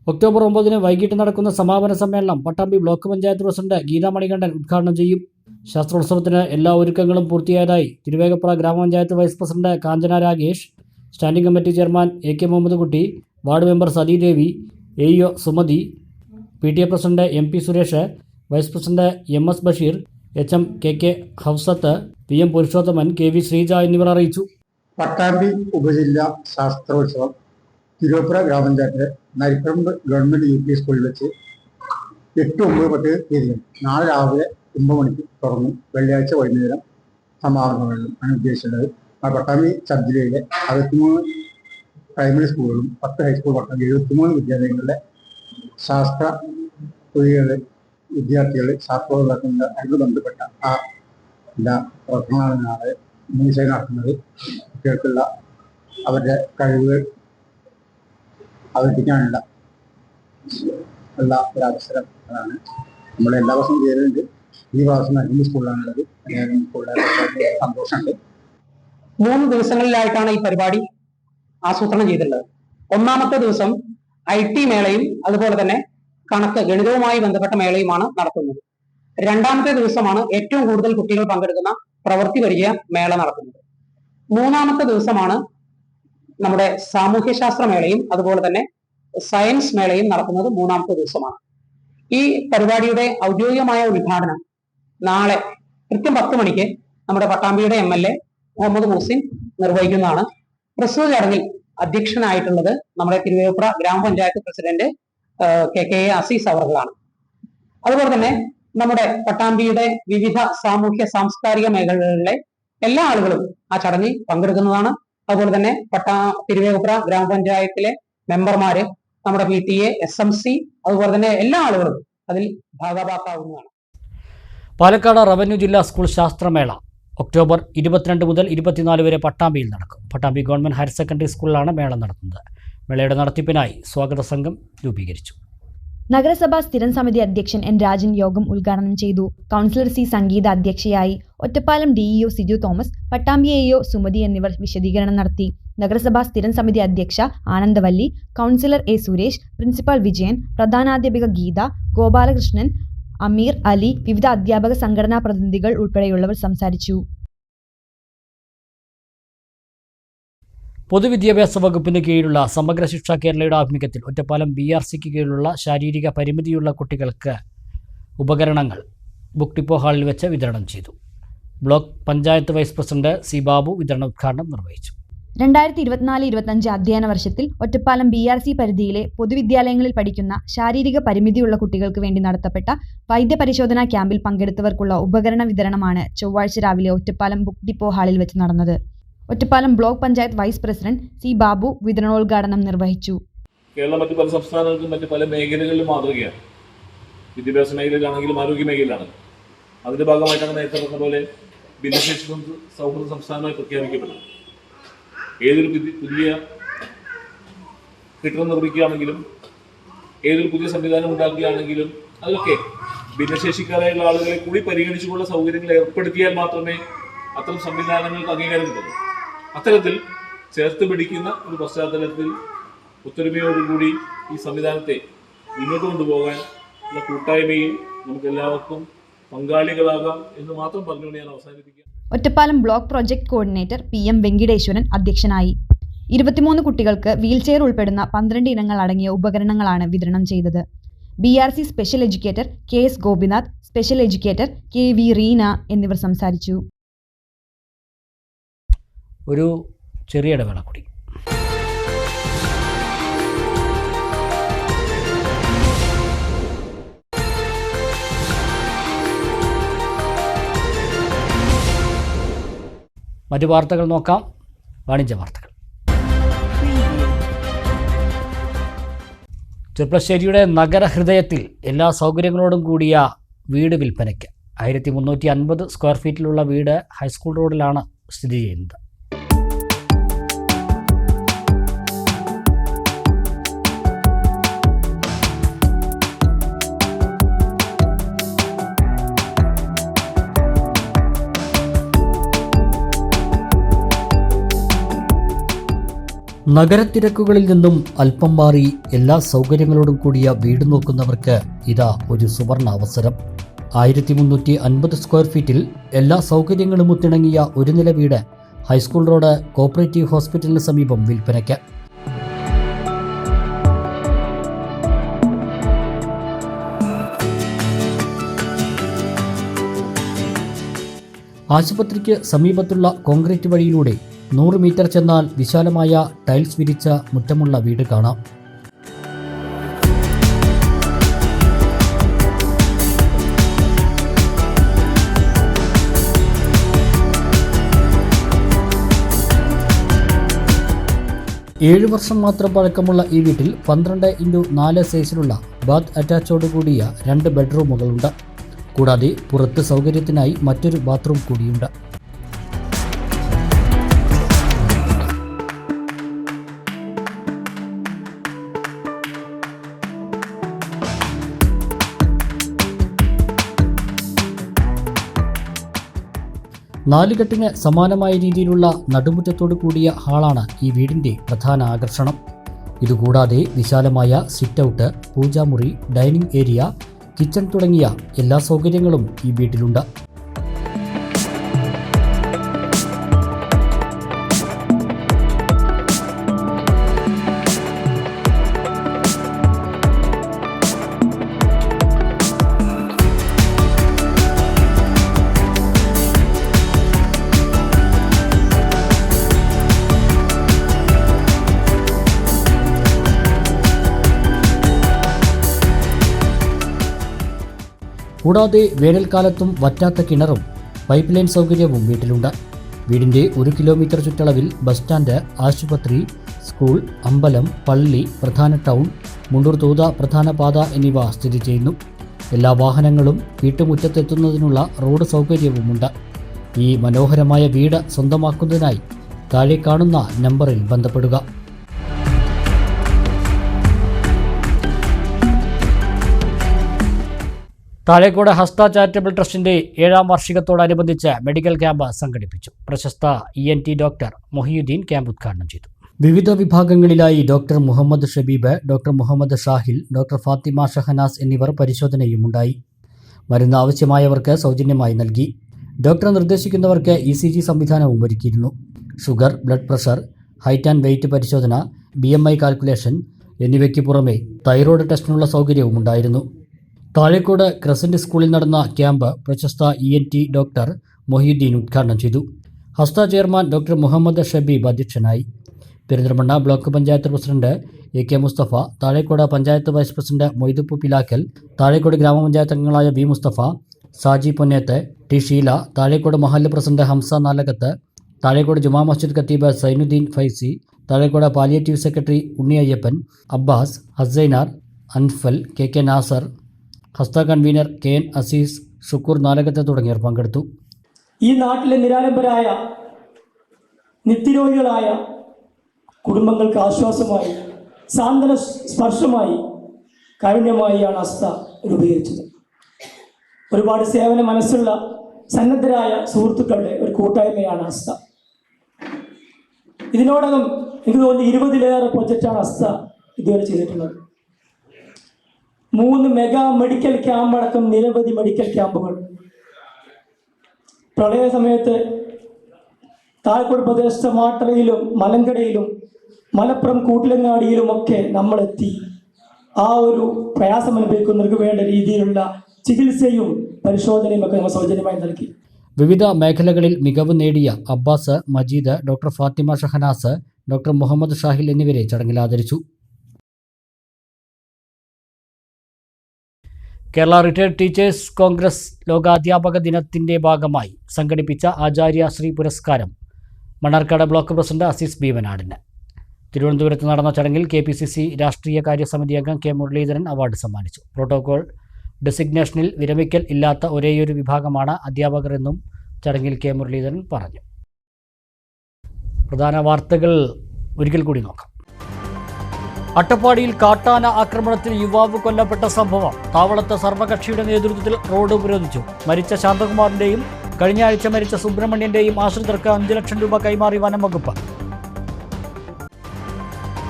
ഒക്ടോബർ 9-ന് വൈകിട്ട് നടക്കുന്ന സമാപന സമ്മേളനം പട്ടാമ്പി ബ്ലോക്ക് പഞ്ചായത്ത് പ്രസിഡന്റ് ഗീതാ മണികണ്ഠൻ ഉദ്ഘാടനം ചെയ്യും. ശാസ്ത്രോത്സവത്തിന് എല്ലാ ഒരുക്കങ്ങളും പൂർത്തിയായതായി തിരുവേഗപ്പുറ ഗ്രാമപഞ്ചായത്ത് vice president Kanchana Ragesh, standing committee chairman AK Muhammad Kutty, ward member Sathidevi, AEO Sumathi, PTA president MP Suresh, vice president MS Basheer, HM KK Housath, PM Purushothaman, KV Sreeja എന്നിവർ അറിയിച്ചു. പട്ടാമ്പി ഉപജില്ലാ ശാസ്ത്രോത്സവം തിരുവപ്പുറ ഗ്രാമപഞ്ചായത്തിലെ നരിപ്പറമ്പ് ഗവൺമെൻറ് UP സ്കൂളിൽ വെച്ച് 8, 9, 10 തീയതികൾ നാളെ രാവിലെ 9 മണിക്ക് തുറന്നു വെള്ളിയാഴ്ച വൈകുന്നേരം സമാപനങ്ങളിലും ആണ് ഉദ്ദേശിച്ചുള്ളത്. പട്ടാമ്പി സബ് ജില്ലയിലെ 63 പ്രൈമറി സ്കൂളുകളും 10 ഹൈസ്കൂൾ പട്ടാമ്പി 73 വിദ്യാലയങ്ങളിലെ ശാസ്ത്ര വിദ്യാർത്ഥികൾ ശാസ്ത്രോത്സവത്തിന് ബന്ധപ്പെട്ട ആ എല്ലാ പ്രവർത്തനങ്ങളാണ് നാളെ നടത്തുന്നത്. കുട്ടികൾക്കുള്ള അവരുടെ കഴിവുകൾ അവതരിപ്പിക്കാനുള്ള ഒരു അവസരം അതാണ്. നമ്മൾ എല്ലാ വർഷവും ചെയ്യുന്നുണ്ട്. ഈ പ്രാവശ്യം അഞ്ച് സ്കൂളിലാണുള്ളത്. സ്കൂളിലെ സന്തോഷമുണ്ട്. 3 ദിവസങ്ങളിലായിട്ടാണ് ഈ പരിപാടി ആസൂത്രണം ചെയ്തിട്ടുള്ളത്. ഒന്നാമത്തെ ദിവസം IT മേളയും അതുപോലെ തന്നെ ഗണിതവുമായി ബന്ധപ്പെട്ട മേളയുമാണ് നടത്തുന്നത്. രണ്ടാമത്തെ ദിവസമാണ് ഏറ്റവും കൂടുതൽ കുട്ടികൾ പങ്കെടുക്കുന്ന പ്രവൃത്തി പരിചയ മേള നടത്തുന്നത്. മൂന്നാമത്തെ ദിവസമാണ് നമ്മുടെ സാമൂഹ്യശാസ്ത്ര മേളയും അതുപോലെ തന്നെ സയൻസ് മേളയും നടക്കുന്നത്. മൂന്നാമത്തെ ദിവസമാണ്. ഈ പരിപാടിയുടെ ഔദ്യോഗികമായ ഉദ്ഘാടനം നാളെ കൃത്യം 10 മണിക്ക് നമ്മുടെ പട്ടാമ്പിയുടെ MLA മുഹമ്മദ് മുഹസിൻ നിർവഹിക്കുന്നതാണ്. പ്രസ്തുത ചടങ്ങിൽ അധ്യക്ഷനായിട്ടുള്ളത് നമ്മുടെ തിരുവേപ്പുറ ഗ്രാമപഞ്ചായത്ത് പ്രസിഡന്റ് KK അസീസ് അവർകളാണ്. അതുപോലെ തന്നെ നമ്മുടെ പട്ടാമ്പിയുടെ വിവിധ സാമൂഹ്യ സാംസ്കാരിക മേഖലകളിലെ എല്ലാ ആളുകളും ആ ചടങ്ങിൽ പങ്കെടുക്കുന്നതാണ്. അതുപോലെ തന്നെ തിരുവേപ്പുറ ഗ്രാമപഞ്ചായത്തിലെ മെമ്പർമാര്, നമ്മുടെ PTA, SMC, അതുപോലെ തന്നെ എല്ലാ ആളുകളും അതിൽ ഭാഗഭാക്കാവുന്നതാണ്. പാലക്കാട് റവന്യൂ ജില്ലാ സ്കൂൾ ശാസ്ത്രമേള ഒക്ടോബർ 22 മുതൽ 24 വരെ പട്ടാമ്പിയിൽ നടക്കും. പട്ടാമ്പി ഗവൺമെന്റ് ഹയർ സെക്കൻഡറി സ്കൂളിലാണ് മേള നടത്തുന്നത്. മേളയുടെ നടത്തിപ്പിനായി സ്വാഗത സംഘം രൂപീകരിച്ചു. നഗരസഭാ സ്ഥിരം സമിതി അധ്യക്ഷൻ N. രാജൻ യോഗം ഉദ്ഘാടനം ചെയ്തു. Councillor C. സംഗീത അധ്യക്ഷയായി. ഒറ്റപ്പാലം DEO സിജു തോമസ്, പട്ടാമ്പി AO സുമതി എന്നിവർ വിശദീകരണം നടത്തി. നഗരസഭാ സ്ഥിരം സമിതി അധ്യക്ഷ Anandavalli, councillor A. Suresh, principal Vijayan, പ്രധാനാധ്യാപിക ഗീത, ഗോപാലകൃഷ്ണൻ, അമീർ, അലി, വിവിധ അധ്യാപക സംഘടനാ പ്രതിനിധികൾ ഉൾപ്പെടെയുള്ളവർ സംസാരിച്ചു. പൊതുവിദ്യാഭ്യാസ വകുപ്പിന് കീഴിലുള്ള സമഗ്ര ശിക്ഷ കേരളയുടെ ആഭിമുഖ്യത്തിൽ ഒറ്റപ്പാലം BRCക്ക് കീഴിലുള്ള ശാരീരിക പരിമിതിയുള്ള കുട്ടികൾക്ക് ഉപകരണങ്ങൾ ബുക്ക് ഡിപ്പോ ഹാളിൽ വെച്ച് വിതരണം ചെയ്തു. Block panchayat vice president C. Babu വിതരണോദ്ഘാടനം നിർവഹിച്ചു. 2024-25 അധ്യയന വർഷത്തിൽ ഒറ്റപ്പാലം BRC പരിധിയിലെ പൊതുവിദ്യാലയങ്ങളിൽ പഠിക്കുന്ന ശാരീരിക പരിമിതിയുള്ള കുട്ടികൾക്ക് വേണ്ടി നടത്തപ്പെട്ട വൈദ്യപരിശോധനാ ക്യാമ്പിൽ പങ്കെടുത്തവർക്കുള്ള ഉപകരണ വിതരണമാണ് ചൊവ്വാഴ്ച രാവിലെ ഒറ്റപ്പാലം ബുക്ക് ഡിപ്പോ ഹാളിൽ വെച്ച് നടന്നത്. Ottapalam block panchayat vice president C. Babu വിതരണോദ്ഘാടനം നിർവഹിച്ചു. കേരളം മറ്റു പല സംസ്ഥാനങ്ങൾക്കും മറ്റു പല മേഖലകളിലും മാതൃകയാണ്. വിദ്യാഭ്യാസ മേഖലയിലാണെങ്കിലും ആരോഗ്യ മേഖലയിലാണെങ്കിലും. അതിന്റെ ഭാഗമായിട്ടാണ് നേരത്തെ പറഞ്ഞ പോലെ ഭിന്നശേഷി സൗഹൃദ സംസ്ഥാനമായി പ്രഖ്യാപിക്കപ്പെടുന്നത്. ഏതൊരു പുതിയ കെട്ടിടം നിർമ്മിക്കുകയാണെങ്കിലും ഏതൊരു പുതിയ സംവിധാനം ഉണ്ടാക്കുകയാണെങ്കിലും അതൊക്കെ ഭിന്നശേഷിക്കാരായുള്ള ആളുകളെ കൂടി പരിഗണിച്ചുകൊണ്ടുള്ള സൗകര്യങ്ങൾ ഏർപ്പെടുത്തിയാൽ മാത്രമേ അത്തരം സംവിധാനങ്ങൾക്ക് അംഗീകാരം കിട്ടുള്ളൂ. അത്തരത്തിൽ ചേർത്ത് പിടിക്കുന്ന ഒരു പശ്ചാത്തലത്തിൽ ഒത്തൊരുമയോടുകൂടി ഈ സംവിധാനത്തെ മുന്നോട്ട് കൊണ്ടുപോകാൻ ഉള്ള കൂട്ടായ്മയിൽ നമുക്ക് എല്ലാവർക്കും പങ്കാളികളാകാം എന്ന് മാത്രം പറഞ്ഞുകൊണ്ട് ഞാൻ അവസാനിപ്പിക്കുക. Ottapalam block project coordinator PM Venkiteswaran അധ്യക്ഷനായി. 23 കുട്ടികൾക്ക് വീൽചെയർ ഉൾപ്പെടുന്ന 12 ഇനങ്ങൾ അടങ്ങിയ ഉപകരണങ്ങളാണ് വിതരണം ചെയ്തത്. BRC special educator KS Gopinath, special educator KV Reena എന്നിവർ സംസാരിച്ചു. ഒരു ചെറിയ ഇടവേള കൂടി. മറ്റു വാർത്തകൾ നോക്കാം. വാണിജ്യ വാർത്തകൾ. ചെർപ്പളശ്ശേരിയുടെ നഗരഹൃദയത്തിൽ എല്ലാ സൗകര്യങ്ങളോടും കൂടിയ വീട് വിൽപ്പനയ്ക്ക്. 1350 സ്ക്വയർ ഫീറ്റിലുള്ള വീട് ഹൈസ്കൂൾ റോഡിലാണ് സ്ഥിതി ചെയ്യുന്നത്. നഗരത്തിരക്കുകളിൽ നിന്നും അല്പം മാറി എല്ലാ സൗകര്യങ്ങളോടും കൂടിയ വീട് നോക്കുന്നവർക്ക് ഇതാ ഒരു സുവർണ അവസരം. 1350 സ്ക്വയർ ഫീറ്റിൽ എല്ലാ സൗകര്യങ്ങളും ഒത്തിണങ്ങിയ ഒരു നില വീട് ഹൈസ്കൂൾ റോഡ് കോപ്പറേറ്റീവ് ഹോസ്പിറ്റലിന് സമീപം വിൽപ്പനയ്ക്ക്. ആശുപത്രിക്ക് സമീപത്തുള്ള കോൺക്രീറ്റ് വഴിയിലൂടെ 100 മീറ്റർ ചെന്നാൽ വിശാലമായ ടൈൽസ് വിരിച്ച മുറ്റമുള്ള വീട് കാണാം. ഏഴ് വർഷം മാത്രം പഴക്കമുള്ള ഈ വീട്ടിൽ 12x4 സൈസിലുള്ള ബാത്ത് അറ്റാച്ചോടുകൂടിയ 2 ബെഡ്റൂമുകളുണ്ട്. കൂടാതെ പുറത്ത് സൗകര്യത്തിനായി മറ്റൊരു ബാത്റൂം കൂടിയുണ്ട്. നാലുകെട്ടിന് സമാനമായ രീതിയിലുള്ള നടുമുറ്റത്തോടു കൂടിയ ഹാളാണ് ഈ വീടിൻ്റെ പ്രധാന ആകർഷണം. ഇതുകൂടാതെ വിശാലമായ സിറ്റ് ഔട്ട്, പൂജാമുറി, ഡൈനിങ് ഏരിയ, കിച്ചൺ തുടങ്ങിയ എല്ലാ സൗകര്യങ്ങളും ഈ വീട്ടിലുണ്ട്. കൂടാതെ വേനൽക്കാലത്തും വറ്റാത്ത കിണറും പൈപ്പ് ലൈൻ സൗകര്യവും വീട്ടിലുണ്ട്. വീടിൻ്റെ 1 കിലോമീറ്റർ ചുറ്റളവിൽ ബസ് സ്റ്റാൻഡ്, ആശുപത്രി, സ്കൂൾ, അമ്പലം, പള്ളി, പ്രധാന ടൗൺ, മുണ്ടൂർ തൂത പ്രധാന പാത എന്നിവ സ്ഥിതി ചെയ്യുന്നു. എല്ലാ വാഹനങ്ങളും വീട്ടുമുറ്റത്തെത്തുന്നതിനുള്ള റോഡ് സൗകര്യവുമുണ്ട്. ഈ മനോഹരമായ വീട് സ്വന്തമാക്കുന്നതിനായി താഴെ കാണുന്ന നമ്പറിൽ ബന്ധപ്പെടുക. താഴേക്കോട് ഹസ്ത ചാരിറ്റബിൾ ട്രസ്റ്റിന്റെ 7ാം വാർഷികത്തോടനുബന്ധിച്ച് മെഡിക്കൽ ക്യാമ്പ് സംഘടിപ്പിച്ചു. പ്രശസ്ത ENT ഡോക്ടർ മൊഹിയുദ്ദീൻ ക്യാമ്പ് ഉദ്ഘാടനം ചെയ്തു. വിവിധ വിഭാഗങ്ങളിലായി doctor Muhammad Shabeeb, doctor Muhammad Shahil, doctor Fathima Shahnas എന്നിവർ പരിശോധനയുമുണ്ടായി. മരുന്ന് ആവശ്യമായവർക്ക് സൗജന്യമായി നൽകി. ഡോക്ടർ നിർദ്ദേശിക്കുന്നവർക്ക് ECG സംവിധാനവും ഒരുക്കിയിരുന്നു. Sugar, blood pressure, height and weight പരിശോധന, BMI കാൽക്കുലേഷൻ എന്നിവയ്ക്ക് പുറമെ തൈറോയ്ഡ് ടെസ്റ്റിനുള്ള സൗകര്യവും ഉണ്ടായിരുന്നു. താഴേക്കോട് ക്രസന്റ് സ്കൂളിൽ നടന്ന ക്യാമ്പ് പ്രശസ്ത ENT ഡോക്ടർ മൊഹിയുദ്ദീൻ ഉദ്ഘാടനം ചെയ്തു. ഹസ്ത ചെയർമാൻ ഡോക്ടർ മുഹമ്മദ് ഷബീബ് അധ്യക്ഷനായി. Perinthalmanna block panchayat president AK Musthafa, Thazhekode panchayat vice president Moithuppu Pilakkal, Thazhekode ഗ്രാമപഞ്ചായത്ത് അംഗങ്ങളായ B മുസ്തഫ, സാജി പൊന്നേത്ത്, T ഷീല, താഴേക്കോട് മഹല്ല് പ്രസിഡന്റ് ഹംസ നാലകത്ത്, താഴേക്കോട് ജുമാ മസ്ജിദ് ഖത്തീബ് Zainuddin Faizy, Thazhekode palliative secretary Unni Ayyappan, Abbas, Hasainar, Anfal, KK Nasar, Hastha convener KN Azeez, Shukoor Nalakath തുടങ്ങിയവർ പങ്കെടുത്തു. ഈ നാട്ടിലെ നിരാലംബരായ നിത്യരോഗികളായ കുടുംബങ്ങൾക്ക് ആശ്വാസമായി, സാന്ത്വന സ്പർശമായി, കാരുണ്യമായാണ് ഹസ്ത രൂപീകരിച്ചത്. ഒരുപാട് സേവന മനസ്സുള്ള സന്നദ്ധരായ സുഹൃത്തുക്കളുടെ ഒരു കൂട്ടായ്മയാണ് ഹസ്ത. ഇതിനോടകം എനിക്ക് തോന്നി 20ലേറെ പ്രൊജക്റ്റാണ് ഹസ്ത ഇതുവരെ ചെയ്തിട്ടുള്ളത്. 3 മെഗാ മെഡിക്കൽ ക്യാമ്പ് അടക്കം നിരവധി മെഡിക്കൽ ക്യാമ്പുകൾ. പ്രളയ സമയത്ത് താഴെക്കോട് പ്രദേശത്തെ മാട്ടറയിലും മലങ്കടയിലും മലപ്പുറം കൂട്ടിലങ്ങാടിയിലുമൊക്കെ നമ്മളെത്തി ആ ഒരു പ്രയാസം അനുഭവിക്കുന്നവർക്ക് വേണ്ട രീതിയിലുള്ള ചികിത്സയും പരിശോധനയും ഒക്കെ നമ്മൾ സൗജന്യമായി നൽകി. വിവിധ മേഖലകളിൽ മികവ് നേടിയ അബ്ബാസ്, മജീദ്, ഡോക്ടർ ഫാത്തിമ ഷഹനാസ്, ഡോക്ടർ മുഹമ്മദ് ഷാഹിൽ എന്നിവരെ ചടങ്ങിൽ ആദരിച്ചു. കേരള റിട്ടയർഡ് ടീച്ചേഴ്സ് കോൺഗ്രസ് ലോകാധ്യാപക ദിനത്തിൻ്റെ ഭാഗമായി സംഘടിപ്പിച്ച ആചാര്യശ്രീ പുരസ്കാരം മണ്ണാർക്കാട് ബ്ലോക്ക് പ്രസിഡന്റ് അസീസ് ഭീമനാടിന്. തിരുവനന്തപുരത്ത് നടന്ന ചടങ്ങിൽ KPCC രാഷ്ട്രീയ കാര്യസമിതി അംഗം K മുരളീധരൻ അവാർഡ് സമ്മാനിച്ചു. പ്രോട്ടോകോൾ ഡെസിഗ്നേഷനിൽ വിരമിക്കൽ ഇല്ലാത്ത ഒരേയൊരു വിഭാഗമാണ് അധ്യാപകർ എന്നും ചടങ്ങിൽ K മുരളീധരൻ പറഞ്ഞു. പ്രധാന വാർത്തകൾ ഒരിക്കൽ കൂടി നോക്കാം. അട്ടപ്പാടിയിൽ കാട്ടാന ആക്രമണത്തിൽ യുവാവ് കൊല്ലപ്പെട്ട സംഭവം. താവളത്ത് സർവകക്ഷിയുടെ നേതൃത്വത്തിൽ റോഡ് ഉപരോധിച്ചു. മരിച്ച ശാന്തകുമാറിന്റെയും കഴിഞ്ഞ ആഴ്ച മരിച്ച സുബ്രഹ്മണ്യന്റെയും ആശ്രിതർക്ക് 5 ലക്ഷം രൂപ കൈമാറി വനം വകുപ്പ്.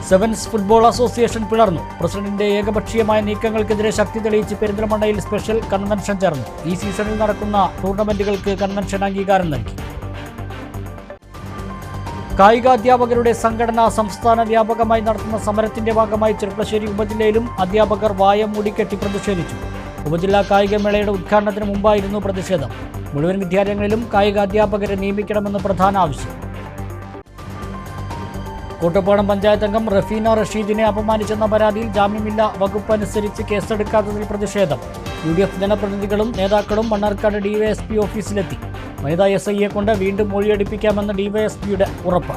സെവൻസ് ഫുട്ബോൾ അസോസിയേഷൻ പിളർന്നു. പ്രസിഡന്റിന്റെ ഏകപക്ഷീയമായ നീക്കങ്ങൾക്കെതിരെ ശക്തി തെളിയിച്ച് പെരിന്തൽമണ്ണയിൽ സ്പെഷ്യൽ കൺവെൻഷൻ ചേർന്നു. ഈ സീസണിൽ നടക്കുന്ന ടൂർണമെന്റുകൾക്ക് കൺവെൻഷൻ അംഗീകാരം നൽകി. കായികാധ്യാപകരുടെ സംഘടന സംസ്ഥാന വ്യാപകമായി നടത്തുന്ന സമരത്തിന്റെ ഭാഗമായി ചെറുപ്പശ്ശേരി ഉപജില്ലയിലും അധ്യാപകർ വായ മൂടിക്കെട്ടി പ്രതിഷേധിച്ചു. ഉപജില്ലാ കായികമേളയുടെ ഉദ്ഘാടനത്തിന് മുമ്പായിരുന്നു പ്രതിഷേധം. മുഴുവൻ വിദ്യാലയങ്ങളിലും കായികാധ്യാപകരെ നിയമിക്കണമെന്ന് പ്രധാന ആവശ്യം. കോട്ടപ്പാടം പഞ്ചായത്ത് അംഗം റഫീന റഷീദിനെ അപമാനിച്ചെന്ന പരാതിയിൽ ജാമ്യമില്ലാ വകുപ്പ് അനുസരിച്ച് കേസെടുക്കാത്തതിൽ പ്രതിഷേധം. UDF ജനപ്രതിനിധികളും നേതാക്കളും മണ്ണാർക്കാട് ഡിവൈഎസ്പി ഓഫീസിലെത്തി. വനിതാ SIയെ കൊണ്ട് വീണ്ടും മൊഴിയെടുപ്പിക്കാമെന്ന് ഡിവൈഎസ്പിയുടെ ഉറപ്പ്.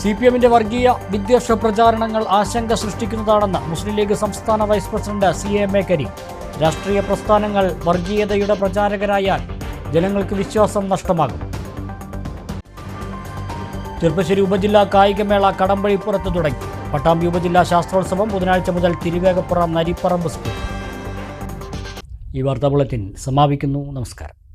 CPMന്റെ വർഗീയ വിദ്വേഷ പ്രചാരണങ്ങൾ ആശങ്ക സൃഷ്ടിക്കുന്നതാണെന്ന് മുസ്ലിം ലീഗ് സംസ്ഥാന വൈസ് പ്രസിഡന്റ് CA കരീം. രാഷ്ട്രീയ പ്രസ്ഥാനങ്ങൾ വർഗീയതയുടെ പ്രചാരകരായാൽ ജനങ്ങൾക്ക് വിശ്വാസം നഷ്ടമാകും. ചെർപ്പശ്ശേരി ഉപജില്ലാ കായികമേള കടമ്പഴിപ്പുറത്ത് തുടങ്ങി. പട്ടാമ്പി ഉപജില്ലാ ശാസ്ത്രോത്സവം ബുധനാഴ്ച മുതൽ തിരുവേഗപ്പുറം നരിപ്പറമ്പ് സ്കൂൾ. ഈ വാർത്താ ബുള്ളറ്റിൻ സമാപിക്കുന്നു. നമസ്കാരം.